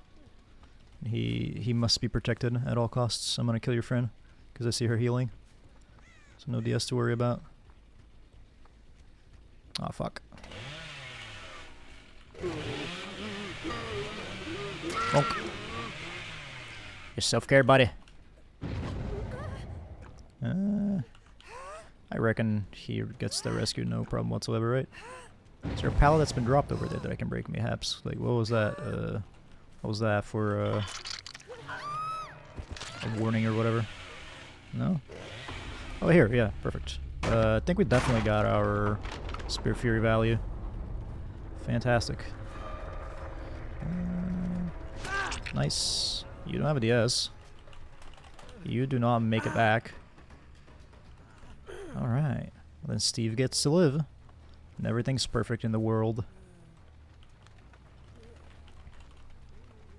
Speaker 1: He must be protected at all costs. I'm gonna kill your friend, because I see her healing. So no DS to worry about. Aw, fuck. Bonk. Your self-care, buddy. I reckon he gets the rescue, no problem whatsoever, right? Is there a pallet that's been dropped over there that I can break, mayhaps? Like, what was that? What was that for, a warning or whatever? No? Oh, here, yeah, perfect. I think we definitely got our Spear Fury value. Fantastic. Nice. You don't have a DS. You do not make it back. Alright. Well, then Steve gets to live. And everything's perfect in the world.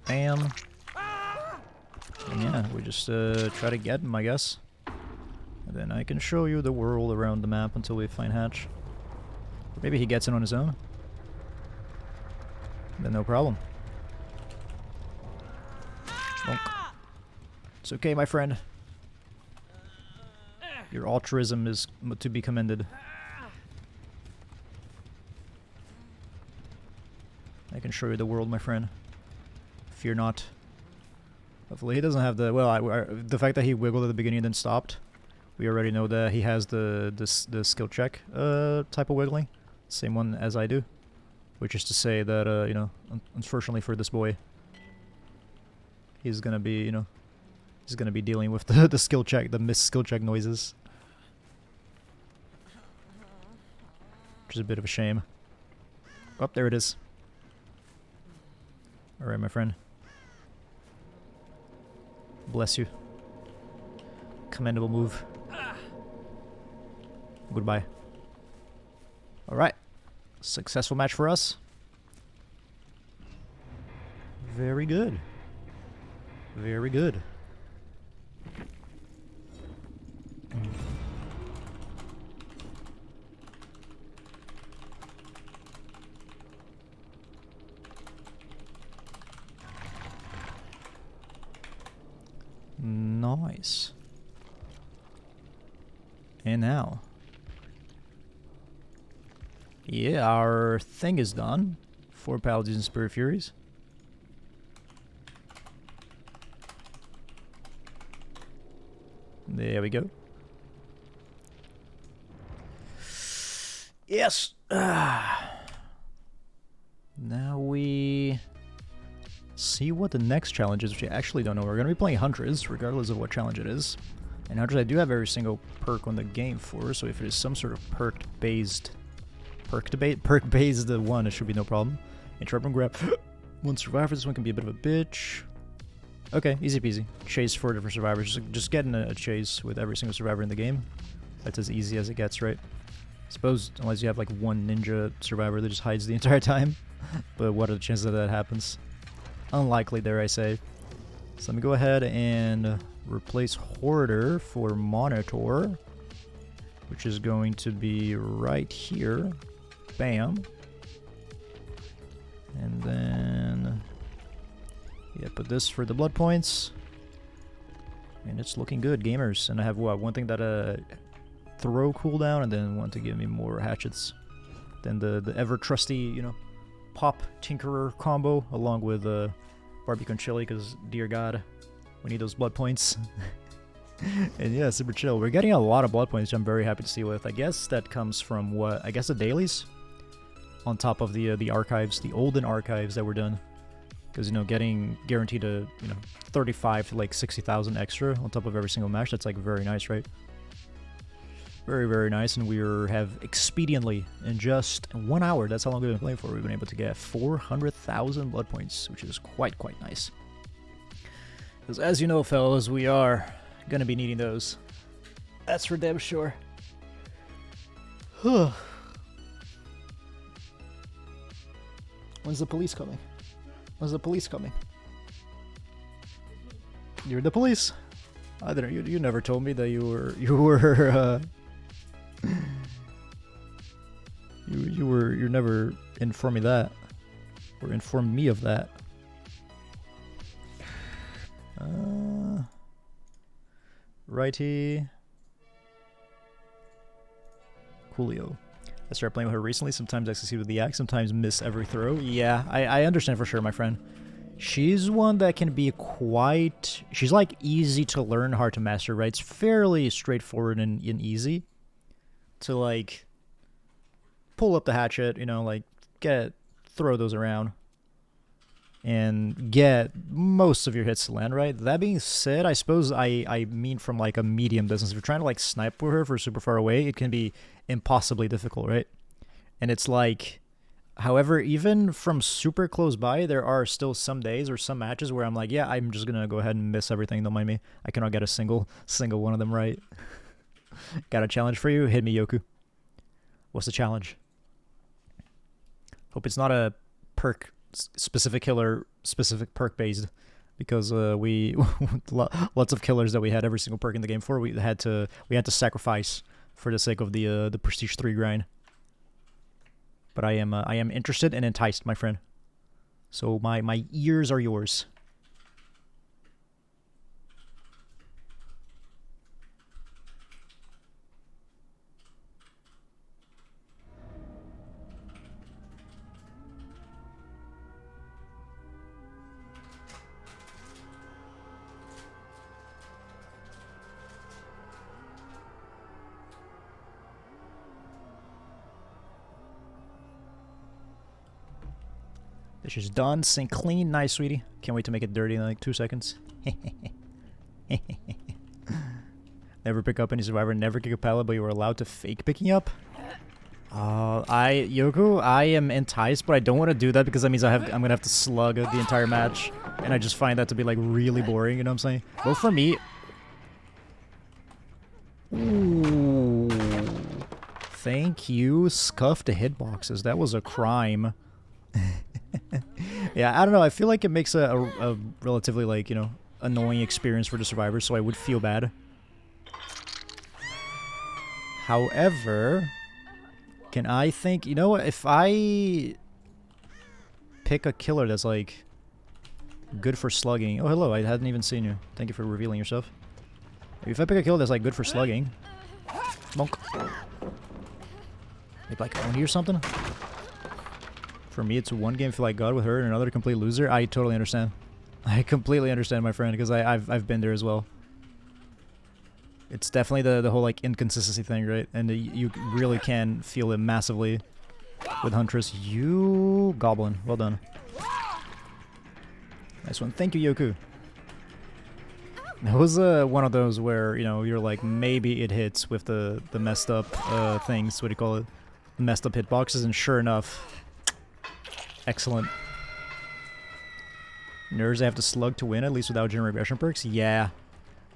Speaker 1: Bam. And yeah, we just try to get him, I guess. And then I can show you the world around the map until we find Hatch. Or maybe he gets in on his own. Then no problem. Bonk. It's okay, my friend. Your altruism is to be commended. I can show you the world, my friend. Fear not. Hopefully he doesn't have the... Well, the fact that he wiggled at the beginning and then stopped, we already know that he has the skill check type of wiggling. Same one as I do. Which is to say that, you know, unfortunately for this boy, he's gonna be, you know, he's gonna be dealing with the skill check, the missed skill check noises. Which is a bit of a shame. Oh, there it is. Alright, my friend. Bless you. Commendable move. Goodbye. Alright. Successful match for us. Very good. Very good. Nice. And now, yeah, our thing is done. 4 Paladins and Spirit Furies. There we go. Yes! Now we see what the next challenge is, which I actually don't know. We're going to be playing Huntress, regardless of what challenge it is. And Huntress I do have every single perk on the game for, so if it is some sort of perk-based one, it should be no problem. Interrupt and grab one survivor. This one can be a bit of a bitch. Okay, easy peasy. Chase 4 different survivors. Just getting a chase with every single survivor in the game. That's as easy as it gets, right? Suppose, unless you have like one ninja survivor that just hides the entire time. But what are the chances that that happens? Unlikely, dare I say. So let me go ahead and replace Hoarder for Monitor, which is going to be right here. Bam. And then, yeah, put this for the blood points. And it's looking good, gamers. And I have what? One thing that throw cooldown, and then one to give me more hatchets. Then the ever trusty, you know, pop tinkerer combo along with barbecue and chili, because dear god, we need those blood points. And yeah, super chill. We're getting a lot of blood points, which I'm very happy to see with. I guess that comes from what? I guess the dailies on top of the archives, the olden archives that were done. Because, you know, getting guaranteed a, you know, 35 to like 60,000 extra on top of every single match, that's like very nice, right? Very, very nice, and we have expediently, in just 1 hour, that's how long we've been playing for, we've been able to get 400,000 blood points, which is quite nice. Because as you know, fellas, we are going to be needing those. That's for damn sure. When's the police coming? When's the police coming? You're the police. I don't know, you never told me that you were you never informed me that, or informed me of that. Righty. Coolio. I started playing with her recently. Sometimes I succeed with the axe, sometimes miss every throw. Yeah, I understand for sure, my friend. She's one that can be quite... She's like easy to learn, hard to master, right? It's fairly straightforward and easy to like pull up the hatchet, you know, like throw those around and get most of your hits to land, right? That being said, I suppose I mean from like a medium distance. If you're trying to like snipe with her for super far away, it can be impossibly difficult, right? And it's like, however, even from super close by, there are still some days or some matches where I'm like, yeah, I'm just gonna go ahead and miss everything, don't mind me. I cannot get a single one of them right. Got a challenge for you? Hit me, Yoku. What's the challenge? Hope it's not a perk specific killer, specific perk based, because we lots of killers that we had every single perk in the game for, we had to sacrifice for the sake of the Prestige 3 grind. But I am interested and enticed, my friend. So my ears are yours. This is done. Sink clean. Nice, sweetie. Can't wait to make it dirty in like 2 seconds. Never pick up any survivor. Never kick a pallet, but you were allowed to fake picking up. Yoku, I am enticed, but I don't want to do that because that means I'm gonna have to slug the entire match, and I just find that to be like really boring. You know what I'm saying? Well, for me. Ooh. Thank you, scuffed hitboxes. That was a crime. Yeah, I don't know. I feel like it makes a relatively, like, you know, annoying experience for the survivors, so I would feel bad. However, can I think, you know what, if I pick a killer that's, like, good for slugging. Oh, hello, I hadn't even seen you. Thank you for revealing yourself. If I pick a killer that's, like, good for slugging. Monk. Maybe, like, Oni or something? For me, it's one game feel like God with her and another complete loser. I totally understand. I completely understand, my friend, because I've been there as well. It's definitely the whole like inconsistency thing, right? And you really can feel it massively with Huntress. You goblin, well done. Nice one, thank you, Yoku. That was one of those where, you know, you're like, maybe it hits with the messed up things, what do you call it? The messed up hitboxes, and sure enough, excellent. Nurse have to slug to win, at least without general regression perks? Yeah.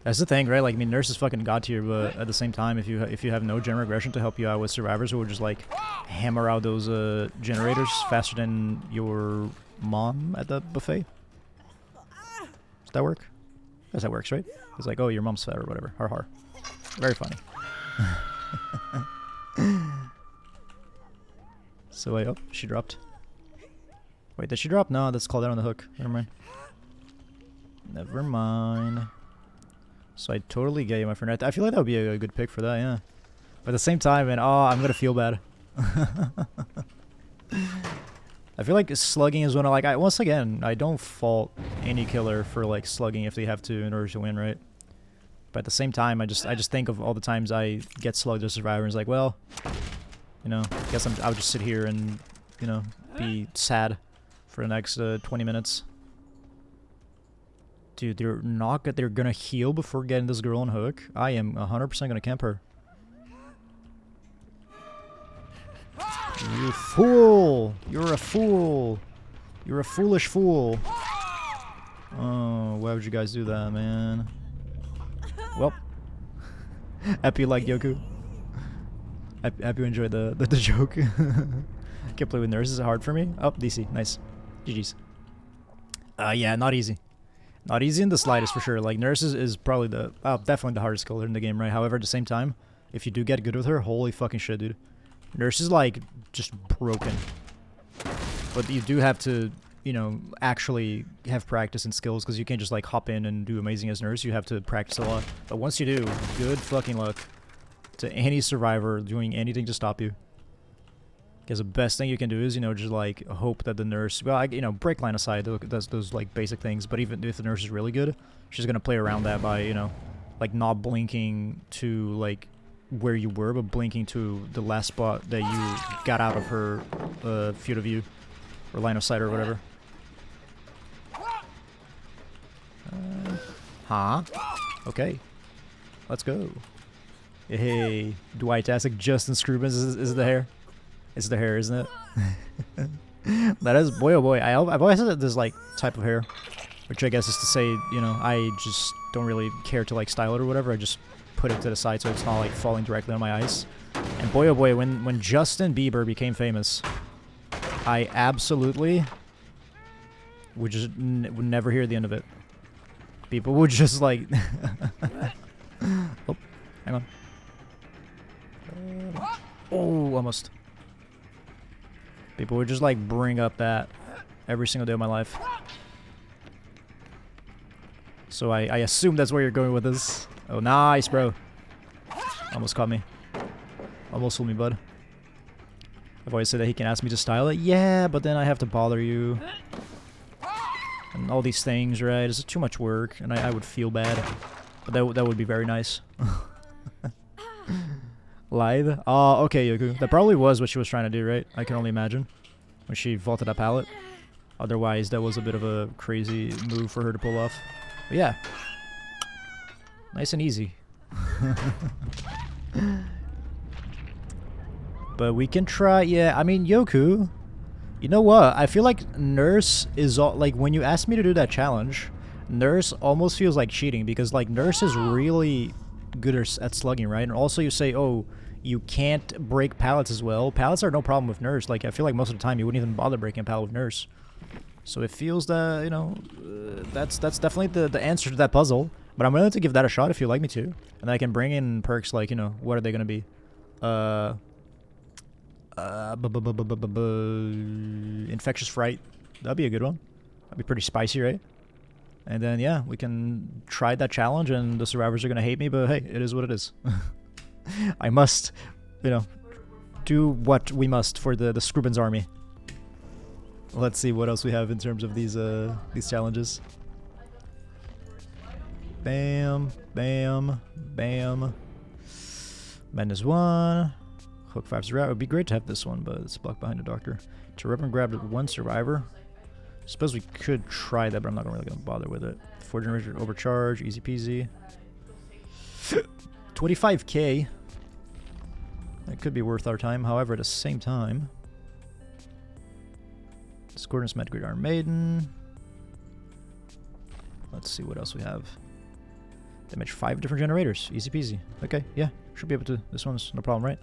Speaker 1: That's the thing, right? Like, I mean, Nurse is fucking god tier, but at the same time, if you have no general regression to help you out with survivors who will just, like, hammer out those generators faster than your mom at the buffet. Does that work? Yes, that works, right? It's like, oh, your mom's fat or whatever. Har har. Very funny. So wait, oh, she dropped. Wait, did she drop? No, that's called out on the hook. Never mind. Never mind. So I totally get you, my friend. I feel like that would be a good pick for that, yeah. But at the same time, man, oh, I'm gonna feel bad. I feel like slugging is one of, like, once again, I don't fault any killer for, like, slugging if they have to in order to win, right? But at the same time, I just think of all the times I get slugged as a survivor, and it's like, well, you know, I guess I'll just sit here and, you know, be sad for the next 20 minutes. Dude, they're gonna heal before getting this girl on hook. I am 100% gonna camp her. You fool! You're a fool! You're a foolish fool! Oh, why would you guys do that, man? Well, happy you like Yoku. Happy you enjoyed the joke. Can't play with nurses, is it hard for me? Oh, DC, nice. GG's. Yeah, not easy. Not easy in the slightest, for sure. Like, nurses is probably definitely the hardest killer in the game, right? However, at the same time, if you do get good with her, holy fucking shit, dude. Nurse is, like, just broken. But you do have to, you know, actually have practice and skills, because you can't just, like, hop in and do amazing as nurse. You have to practice a lot. But once you do, good fucking luck to any survivor doing anything to stop you. Because the best thing you can do is, you know, just, like, hope that the nurse... Well, you know, break line aside, those, like, basic things. But even if the nurse is really good, she's going to play around that by, you know, like, not blinking to, like, where you were, but blinking to the last spot that you got out of her field of view. Or line of sight or whatever. Huh? Okay. Let's go. Hey, Dwight-tastic Justin Scrubins is the hair. It's the hair, isn't it? That is, boy oh boy. I've always had this, like, type of hair, which I guess is to say, you know, I just don't really care to, like, style it or whatever. I just put it to the side so it's not, like, falling directly on my eyes. And boy oh boy, when Justin Bieber became famous, I absolutely would just would never hear the end of it. People would just, like... Oh, hang on. Oh, almost. People would just, like, bring up that every single day of my life. So I assume that's where you're going with this. Oh, nice, bro. Almost caught me. Almost fooled me, bud. I've always said that he can ask me to style it. Yeah, but then I have to bother you. And all these things, right? It's too much work, and I would feel bad. But that would be very nice. Live? Oh, okay, Yoku. That probably was what she was trying to do, right? I can only imagine. When she vaulted that pallet. Otherwise, that was a bit of a crazy move for her to pull off. But yeah. Nice and easy. But we can try, yeah, I mean, Yoku, you know what? I feel like Nurse is all, like, when you asked me to do that challenge, Nurse almost feels like cheating, because, like, Nurse is really good at slugging, right? And also you say, oh, you can't break pallets as well. Pallets are no problem with Nurse. Like, I feel like most of the time you wouldn't even bother breaking a pallet with Nurse. So it feels that, you know, that's definitely the answer to that puzzle. But I'm willing to give that a shot if you'd like me to. And I can bring in perks like, you know, what are they going to be? Infectious Fright. That'd be a good one. That'd be pretty spicy, right? And then, yeah, we can try that challenge, and the survivors are going to hate me, but hey, it is what it is. I must, you know, do what we must for the Scrubins army. Let's see what else we have in terms of these challenges. Bam, bam, bam. Madness 1. Hook 5's route. It would be great to have this one, but it's blocked behind the doctor. To rip and grab one survivor. Suppose we could try that, but I'm not really gonna bother with it. 4 generator overcharge, easy peasy. 25k. That could be worth our time. However, at the same time, Discordance, Medgrid, Iron Maiden. Let's see what else we have. Damage 5 different generators. Easy peasy. Okay, yeah, should be able to. This one's no problem, right?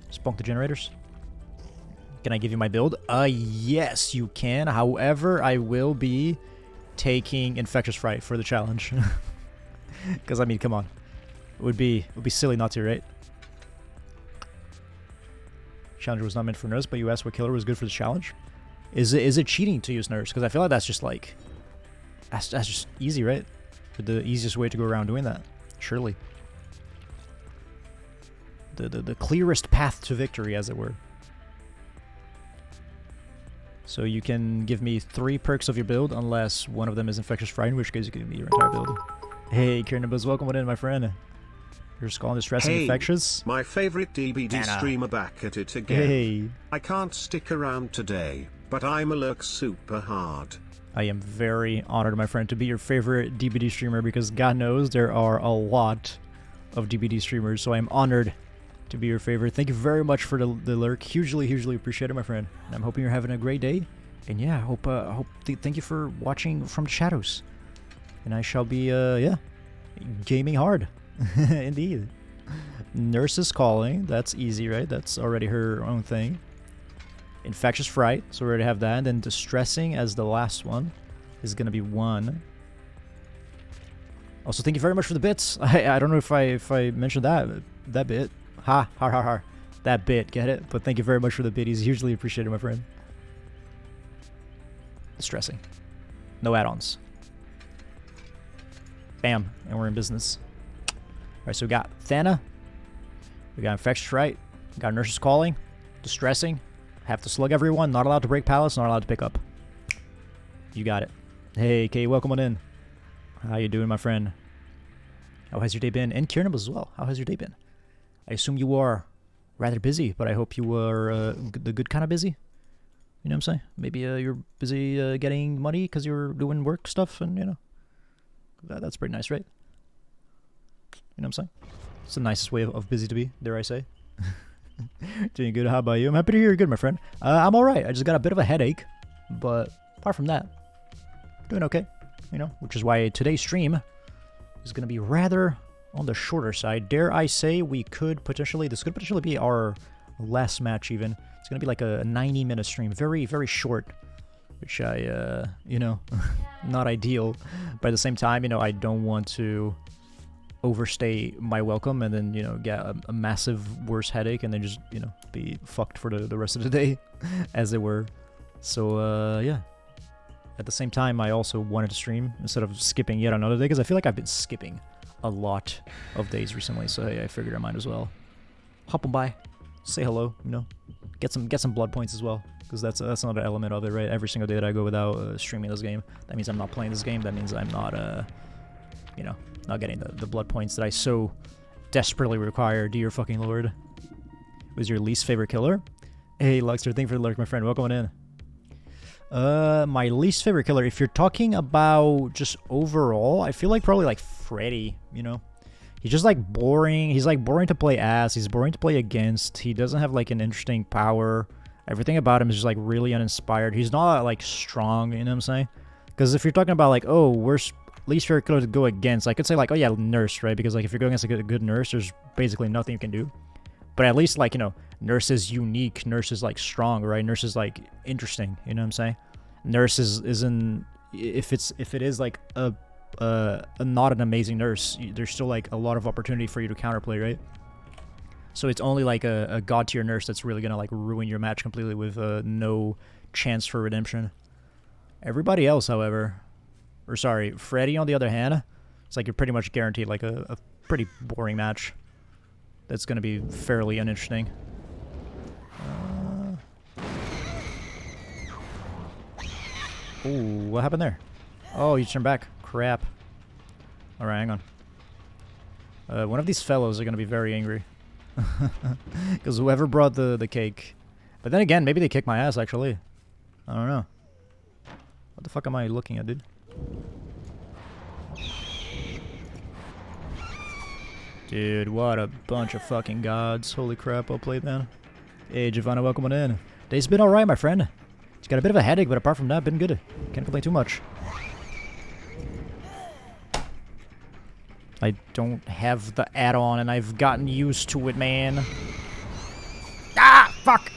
Speaker 1: Just bonk the generators. Can I give you my build? Yes, you can. However, I will be taking Infectious Fright for the challenge. Because, I mean, come on. It would be silly not to, right? Challenger was not meant for nurse, but you asked what killer was good for the challenge. Is it cheating to use nurse? Because I feel like that's just like... That's just easy, right? The easiest way to go around doing that. Surely. The clearest path to victory, as it were. So you can give me 3 perks of your build, unless one of them is Infectious Fright, in which case you can give me your entire build. Hey, Kieran, welcome in, my friend. You're calling distressing infectious?
Speaker 2: My favorite DBD streamer back at it again.
Speaker 1: Hey.
Speaker 2: I can't stick around today, but I'm a lurk super hard.
Speaker 1: I am very honored, my friend, to be your favorite DBD streamer, because God knows there are a lot of DBD streamers, so I am honored to be your favorite. Thank you very much for the lurk. Hugely appreciate it, my friend. And I'm hoping you're having a great day. And yeah, thank you for watching from the shadows. And I shall be, yeah, gaming hard. Indeed. Nurse is calling. That's easy, right? That's already her own thing. Infectious Fright. So we already have that. And then Distressing as the last one is going to be 1. Also, thank you very much for the bits. I don't know if I mentioned that bit. Ha, har, har, har. That bit, get it? But thank you very much for the biddies. Hugely appreciated, my friend. Distressing. No add-ons. Bam. And we're in business. Alright, so we got Thana. We got Infectious Fright. We got Nurse's Calling. Distressing. Have to slug everyone. Not allowed to break pallets. Not allowed to pick up. You got it. Hey, Kay, welcome on in. How you doing, my friend? How has your day been? And Kieran as well. How has your day been? I assume you are rather busy, but I hope you are the good kind of busy. You know what I'm saying? Maybe you're busy getting money because you're doing work stuff, and, you know. That's pretty nice, right? You know what I'm saying? It's the nicest way of busy to be, dare I say. Doing good. How about you? I'm happy to hear you're good, my friend. I'm alright. I just got a bit of a headache, but apart from that, doing okay. You know, which is why today's stream is going to be rather on the shorter side. Dare I say this could potentially be our last match even. It's going to be like a 90-minute stream. Very, very short, which you know, not ideal. But at the same time, you know, I don't want to overstay my welcome and then, you know, get a massive worse headache and then just, you know, be fucked for the rest of the day, as it were. So, yeah. At the same time, I also wanted to stream instead of skipping yet another day, because I feel like I've been skipping a lot of days recently, so hey, I figured I might as well hop on by, say hello, you know, get some blood points as well, because that's another element of it, right? Every single day that I go without streaming this game, that means I'm not playing this game, that means I'm not, you know, not getting the blood points that I so desperately require. Dear fucking lord. Was your least favorite killer? Hey, Luxter, thank you for the lurk, my friend. Welcome on in. My least favorite killer, if you're talking about just overall, I feel like probably like Freddy, you know? He's just like boring. He's like boring to play as. He's boring to play against. He doesn't have like an interesting power. Everything about him is just like really uninspired. He's not like strong, you know what I'm saying? Because if you're talking about like, oh, worst least favorite killer to go against, I could say like, oh yeah, Nurse, right? Because like if you're going against a good Nurse, there's basically nothing you can do. But at least like, you know, Nurse is unique. Nurse is like strong, right? Nurse is like interesting, you know what I'm saying? Nurse isn't, if it is like a not an amazing Nurse, there's still like a lot of opportunity for you to counterplay, right? So it's only like a god tier Nurse that's really gonna like ruin your match completely with no chance for redemption. Everybody else, however, or sorry, Freddy on the other hand, it's like you're pretty much guaranteed like a pretty boring match. That's gonna be fairly uninteresting. Ooh, what happened there? Oh, you turned back. Crap. Alright, hang on. One of these fellows are gonna be very angry. Because whoever brought the cake. But then again, maybe they kicked my ass, actually. I don't know. What the fuck am I looking at, dude? Dude, what a bunch of fucking gods. Holy crap, well played, man. Hey, Giovanna, welcome on in. Day's been alright, my friend. Just got a bit of a headache, but apart from that, been good. Can't complain too much. I don't have the add-on, and I've gotten used to it, man. Ah, fuck!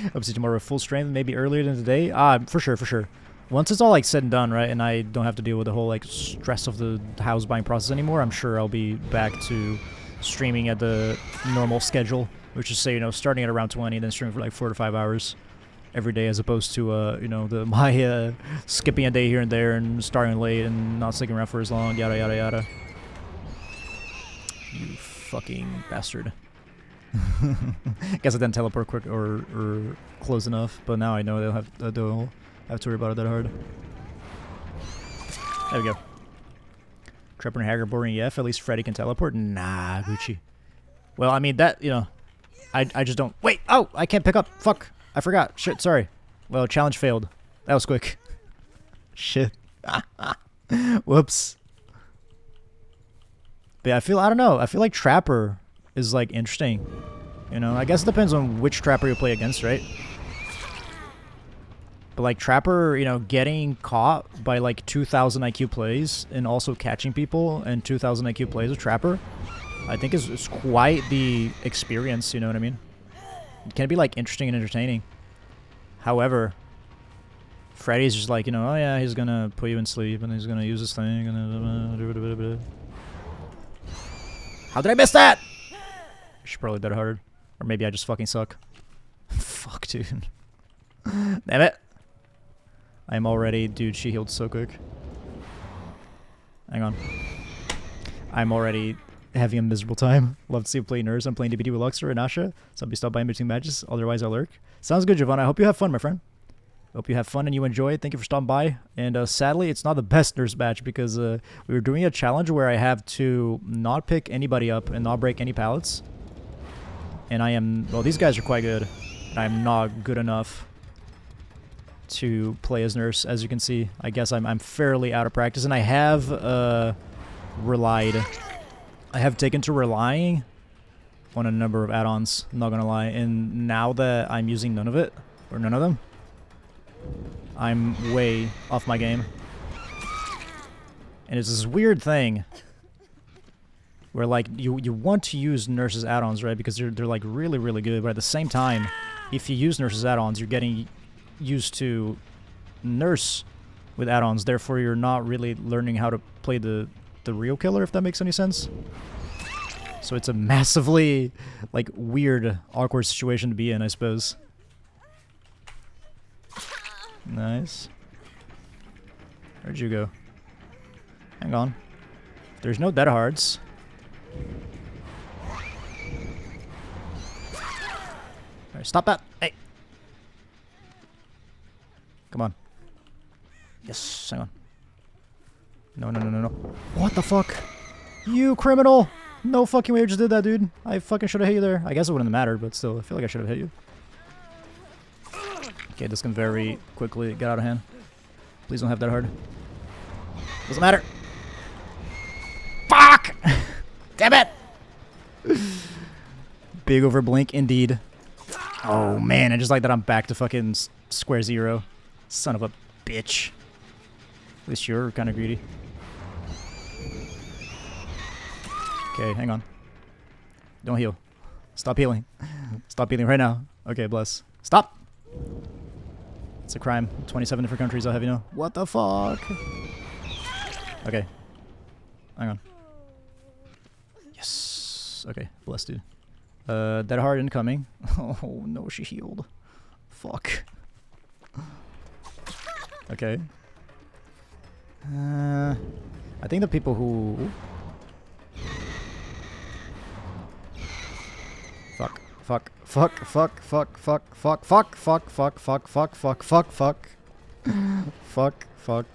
Speaker 1: Obviously tomorrow full strength, maybe earlier than today. For sure, for sure. Once it's all like said and done, right, and I don't have to deal with the whole like stress of the house buying process anymore, I'm sure I'll be back to streaming at the normal schedule, which is, say, you know, starting at around 20, then streaming for like 4 to 5 hours every day, as opposed to you know, my skipping a day here and there and starting late and not sticking around for as long, yada yada yada. You fucking bastard. Guess I didn't teleport quick or close enough, but now I know they'll have to worry about it that hard. There we go. Trapper and Hager boring EF, at least Freddy can teleport? Nah, Gucci. Well, I mean, that, you know, I just don't... Wait! Oh! I can't pick up! Fuck! I forgot. Shit, sorry. Well, challenge failed. That was quick. Shit. Whoops. But yeah, I don't know. I feel like Trapper is, like, interesting. You know, I guess it depends on which Trapper you play against, right? But, like, Trapper, you know, getting caught by, like, 2,000 IQ plays and also catching people and 2,000 IQ plays with Trapper, I think is quite the experience, you know what I mean? It can be, like, interesting and entertaining. However, Freddy's just like, you know, oh yeah, he's gonna put you in sleep and he's gonna use this thing and... How did I miss that? I should probably do it harder. Or maybe I just fucking suck. Fuck, dude. Damn it. I'm already... Dude, she healed so quick. Hang on. I'm already having a miserable time. Love to see you play Nurse. I'm playing DBD with Luxor and Asha. Somebody stop by in between matches. Otherwise, I'll lurk. Sounds good, Giovanna. I hope you have fun, my friend. Hope you have fun and you enjoy it. Thank you for stopping by. And sadly, it's not the best Nurse match because we were doing a challenge where I have to not pick anybody up and not break any pallets. And I am... Well, these guys are quite good. And I'm not good enough to play as Nurse, as you can see. I guess I'm fairly out of practice. And I have relied... I have taken to relying on a number of add-ons, I'm not gonna lie. And now that I'm using none of it, or none of them, I'm way off my game. And it's this weird thing where, like, you want to use Nurse's add-ons, right? Because they're like really, really good. But at the same time, if you use Nurse's add-ons, you're getting used to Nurse with add-ons. Therefore, you're not really learning how to play the real killer, if that makes any sense. So it's a massively, like, weird, awkward situation to be in, I suppose. Nice. Where'd you go? Hang on. There's no dead hards. Alright, stop that! Hey! Come on. Yes, hang on. No, no, no, no, no. What the fuck? You criminal! No fucking way you just did that, dude. I fucking should have hit you there. I guess it wouldn't have mattered, but still, I feel like I should have hit you. Okay, this can very quickly get out of hand. Please don't have that hard. Doesn't matter. Fuck! Damn it! Big over blink, indeed. Oh man, and just like that, I'm back to fucking square zero. Son of a bitch. At least you're kind of greedy. Okay, hang on. Don't heal. Stop healing. Stop healing right now. Okay, bless. Stop! It's a crime. 27 different countries, I'll have you know. What the fuck? Okay. Hang on. Yes. Okay, bless, dude. Dead hard incoming. Oh no, she healed. Fuck. Okay. I think the people who... Fuck. Fuck. Fuck. Fuck. Fuck. Fuck. Fuck. Fuck. Fuck. Fuck. Fuck. Fuck. Fuck. Fuck. Fuck. Fuck. Fuck.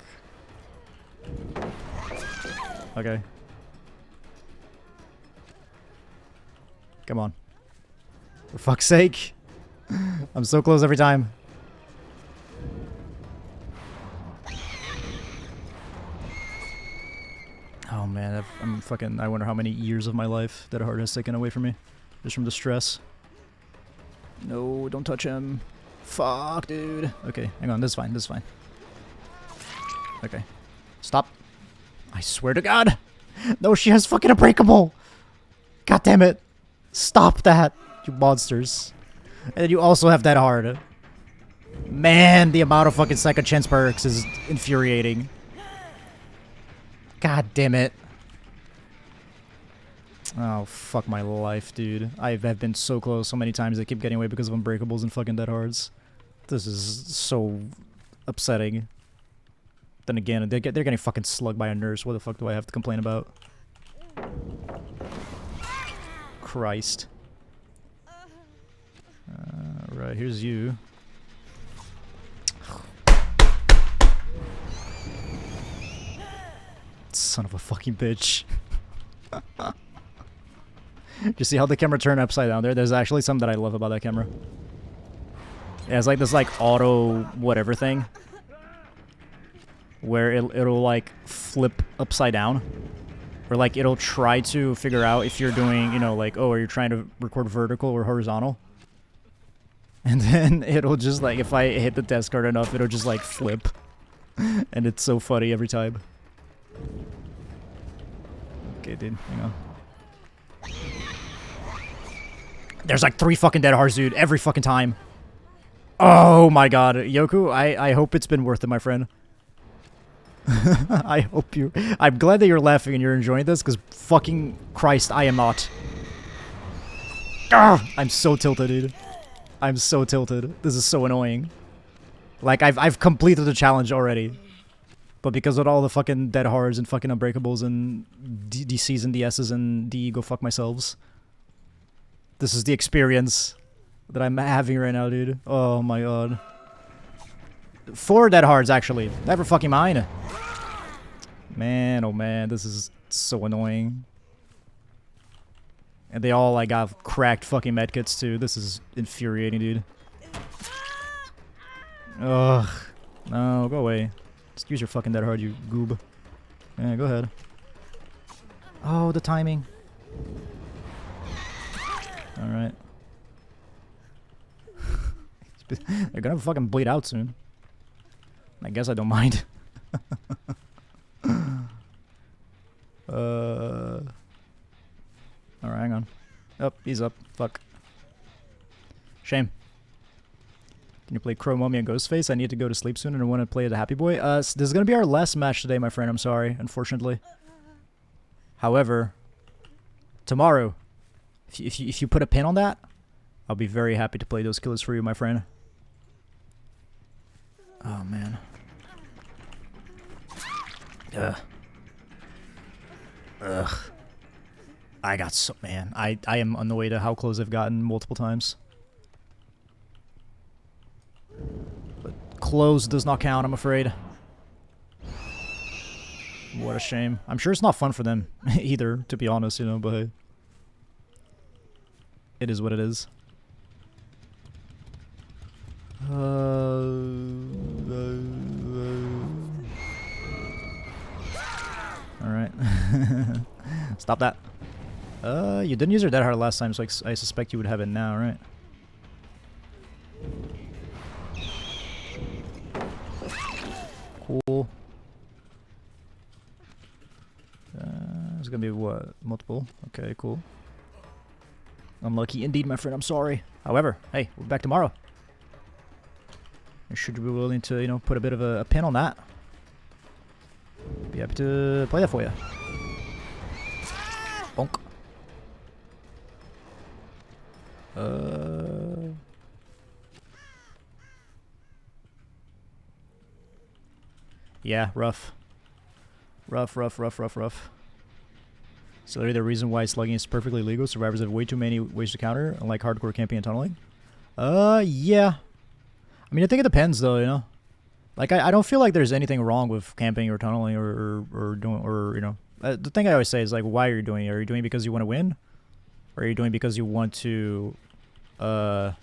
Speaker 1: Okay. Come on. For fuck's sake. I'm so close every time. Oh man, I'm fucking... I wonder how many years of my life that heart has taken away from me. Just from the stress. No, don't touch him. Fuck, dude. Okay, hang on, this is fine, this is fine. Okay. Stop. I swear to God. No, she has fucking unbreakable. God damn it. Stop that, you monsters. And you also have that hard. Man, the amount of fucking second chance perks is infuriating. God damn it. Oh, fuck my life, dude. I've been so close so many times. I keep getting away because of unbreakables and fucking dead hards. This is so upsetting. Then again, they're getting fucking slugged by a nurse. What the fuck do I have to complain about? Christ. Right, here's you. Son of a fucking bitch. You see how the camera turned upside down there? There's actually something that I love about that camera. It has like this like auto whatever thing. Where it'll like flip upside down. Or like it'll try to figure out if you're doing, you know, like, oh, are you trying to record vertical or horizontal? And then it'll just like, if I hit the test card enough, it'll just like flip. And it's so funny every time. Okay, dude, hang on. There's like 3 fucking dead hearts, dude, every fucking time. Oh my god, Yoku, I hope it's been worth it, my friend. I hope you... I'm glad that you're laughing and you're enjoying this, because fucking Christ, I am not. Ugh, I'm so tilted, dude. I'm so tilted. This is so annoying. Like, I've completed the challenge already. But because of all the fucking dead hards and fucking unbreakables and DCs and DSs and DE go fuck myselves. This is the experience that I'm having right now, dude. Oh my god. 4 dead hards, actually. Never fucking mind. Man, oh man, this is so annoying. And they all, like, got cracked fucking medkits, too. This is infuriating, dude. Ugh. No, go away. Just use your fucking dead hard, you goob. Yeah, go ahead. Oh, the timing. Alright. They're gonna fucking bleed out soon. I guess I don't mind. Alright, hang on. Oh, he's up. Fuck. Shame. Can you play Crow, Mummy, and Ghostface? I need to go to sleep soon and I want to play as a Happy Boy. This is going to be our last match today, my friend. I'm sorry, unfortunately. However, tomorrow, if you put a pin on that, I'll be very happy to play those killers for you, my friend. Oh, man. Ugh. Ugh. I got so... Man, I am annoyed at how close I've gotten multiple times. But close does not count, I'm afraid. What a shame. I'm sure it's not fun for them either, to be honest, you know, but hey. It is what it is. Alright. Stop that. You didn't use your dead heart last time, so I suspect you would have it now, right? Cool. It's gonna be what? Multiple? Okay, cool. Unlucky indeed, my friend, I'm sorry. However, hey, we'll be back tomorrow. Should you be willing to, you know, put a bit of a pin on that? Be happy to play that for you. Bonk. Yeah, rough. Rough. So the reason why slugging is perfectly legal. Survivors have way too many ways to counter, unlike hardcore camping and tunneling. Yeah. I mean, I think it depends, though, you know? Like, I don't feel like there's anything wrong with camping or tunneling or doing, or, you know, the thing I always say is like, why are you doing it? Are you doing it because you want to win? Or are you doing it because you want to, are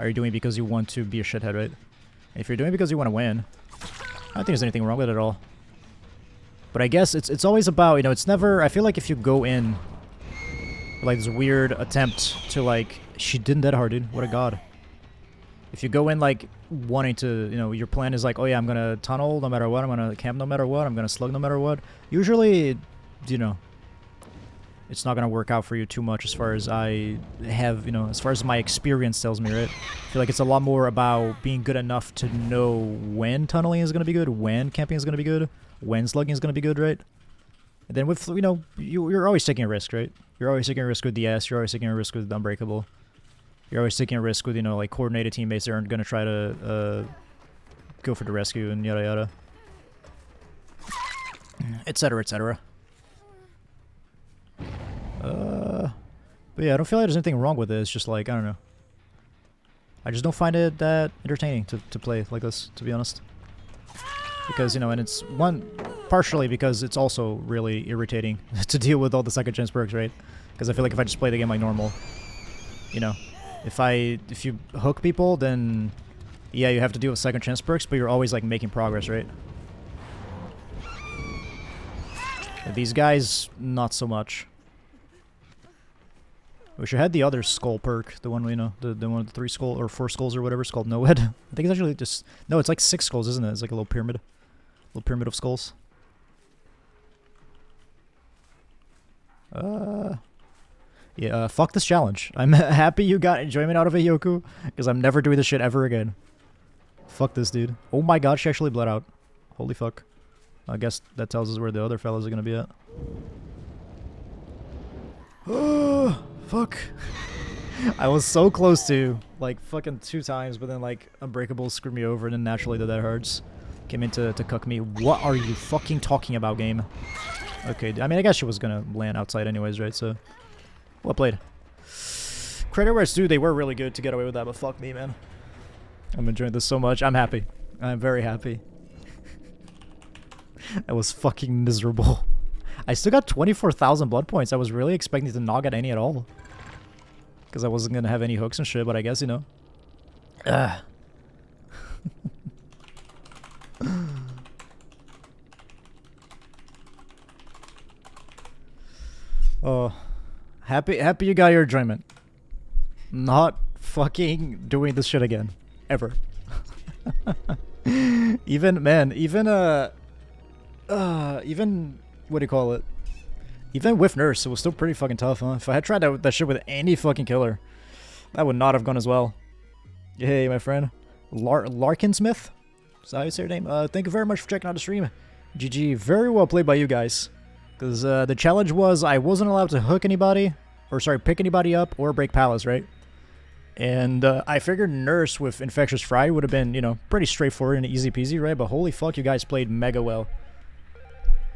Speaker 1: you doing it because you want to be a shithead, right? If you're doing it because you want to win, I don't think there's anything wrong with it at all. But I guess it's always about, you know, it's never, I feel like if you go in with like this weird attempt to like, she didn't dead hard, dude. What a god. If you go in like wanting to, you know, your plan is like, oh yeah, I'm gonna tunnel no matter what, I'm gonna camp no matter what, I'm gonna slug no matter what. Usually, you know, it's not gonna work out for you too much as far as I have, you know, as far as my experience tells me, right? I feel like it's a lot more about being good enough to know when tunneling is gonna be good, when camping is gonna be good, when slugging is gonna be good, right? And then with, you know, you're always taking a risk, right? You're always taking a risk with DS, you're always taking a risk with Unbreakable. You're always taking a risk with, you know, like coordinated teammates that aren't gonna try to go for the rescue and yada yada. Etc, etc. But yeah, I don't feel like there's anything wrong with it. It's just like, I don't know. I just don't find it that entertaining to play like this, to be honest. Because, you know, and it's partially because it's also really irritating to deal with all the second chance perks, right? Because I feel like if I just play the game like normal, you know, if you hook people, then yeah, you have to deal with second chance perks, but you're always like making progress, right? But these guys, not so much. Wish I had the other skull perk, the one, you know, the one with the 3 skull or 4 skulls or whatever. It's called Noed. I think it's actually just, no, it's like 6 skulls, isn't it? It's like a little pyramid of skulls. Yeah, fuck this challenge. I'm happy you got enjoyment out of it, Yoku, because I'm never doing this shit ever again. Fuck this, dude. Oh my god, she actually bled out. Holy fuck. I guess that tells us where the other fellas are gonna be at. Oh, fuck. I was so close to, like, fucking 2 times, but then, like, Unbreakable screwed me over, and then naturally the Dead Hearts came in to cuck me. What are you fucking talking about, game? Okay, I mean, I guess she was gonna land outside anyways, right? So, well played. Credit where it's due, they were really good to get away with that, but fuck me, man. I'm enjoying this so much. I'm happy. I'm very happy. That was fucking miserable. I still got 24,000 blood points. I was really expecting to not get any at all. Because I wasn't going to have any hooks and shit, but I guess, you know. Oh. Happy you got your enjoyment. Not fucking doing this shit again. Ever. Even, man, even, what do you call it? Even with Nurse, it was still pretty fucking tough, huh? If I had tried that shit with any fucking killer, that would not have gone as well. Hey, my friend. Larkinsmith? Is that how you say your name? Thank you very much for checking out the stream. GG. Very well played by you guys. Because the challenge was I wasn't allowed to hook anybody, or sorry, pick anybody up or break palace, right? And I figured Nurse with Infectious Fry would have been, you know, pretty straightforward and easy peasy, right? But holy fuck, you guys played mega well.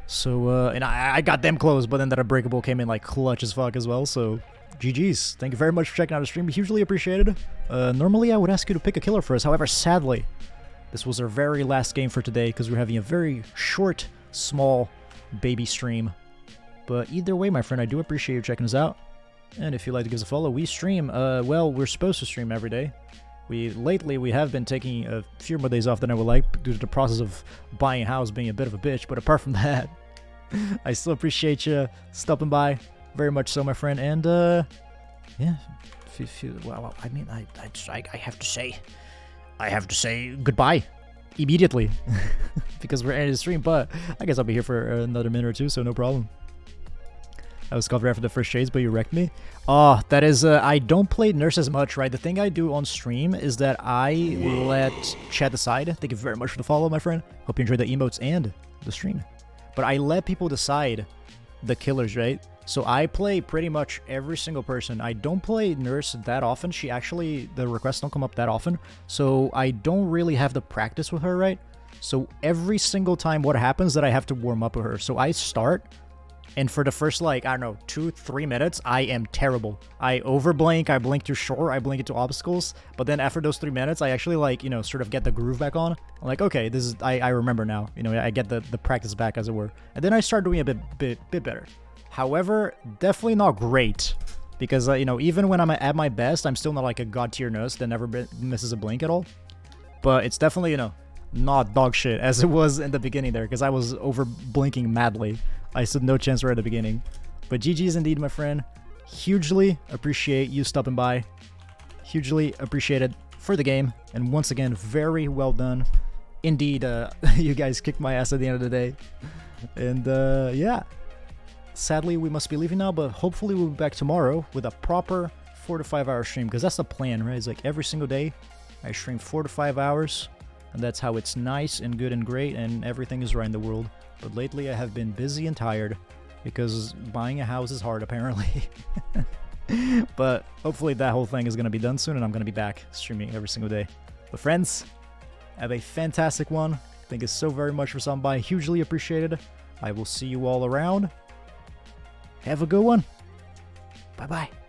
Speaker 1: So, and I got them close, but then that Unbreakable came in like clutch as fuck as well, so GG's. Thank you very much for checking out the stream, hugely appreciated. Normally I would ask you to pick a killer for us, however, sadly, this was our very last game for today, because we're having a very short, small, baby stream. But either way, my friend, I do appreciate you checking us out. And if you'd like to give us a follow, we stream, well, we're supposed to stream every day. Lately, we have been taking a few more days off than I would like due to the process of buying a house being a bit of a bitch. But apart from that, I still appreciate you stopping by. Very much so, my friend. And, yeah. Well, I mean, I have to say goodbye immediately because we're ending the stream. But I guess I'll be here for another minute or two, so no problem. I was covered after the first shades, but you wrecked me. Oh, that is, I don't play Nurse as much, right? The thing I do on stream is that I let chat decide. Thank you very much for the follow, my friend. Hope you enjoyed the emotes and the stream. But I let people decide the killers, right? So I play pretty much every single person. I don't play Nurse that often. She actually, the requests don't come up that often. So I don't really have the practice with her, right? So every single time what happens that I have to warm up with her. So I start And for the first, like, I don't know, 2-3 minutes, I am terrible. I overblink, I blink too short, I blink into obstacles. But then after those 3 minutes, I actually, like, you know, sort of get the groove back on. I'm like, okay, this is, I remember now. You know, I get the practice back, as it were. And then I start doing a bit better. However, definitely not great. Because, you know, even when I'm at my best, I'm still not like a god tier nurse that never misses a blink at all. But it's definitely, you know, not dog shit as it was in the beginning there. Because I was over blinking madly. I stood no chance right at the beginning. But GG's indeed, my friend. Hugely appreciate you stopping by. Hugely appreciated for the game. And once again, very well done. Indeed, you guys kicked my ass at the end of the day. And yeah. Sadly, we must be leaving now, but hopefully we'll be back tomorrow with a proper 4 to 5 hour stream. Because that's the plan, right? It's like every single day I stream 4 to 5 hours. And that's how it's nice and good and great and everything is right in the world. But lately I have been busy and tired because buying a house is hard apparently. But hopefully that whole thing is going to be done soon and I'm going to be back streaming every single day. But friends, have a fantastic one. Thank you so very much for stopping by. Hugely appreciated. I will see you all around. Have a good one. Bye-bye.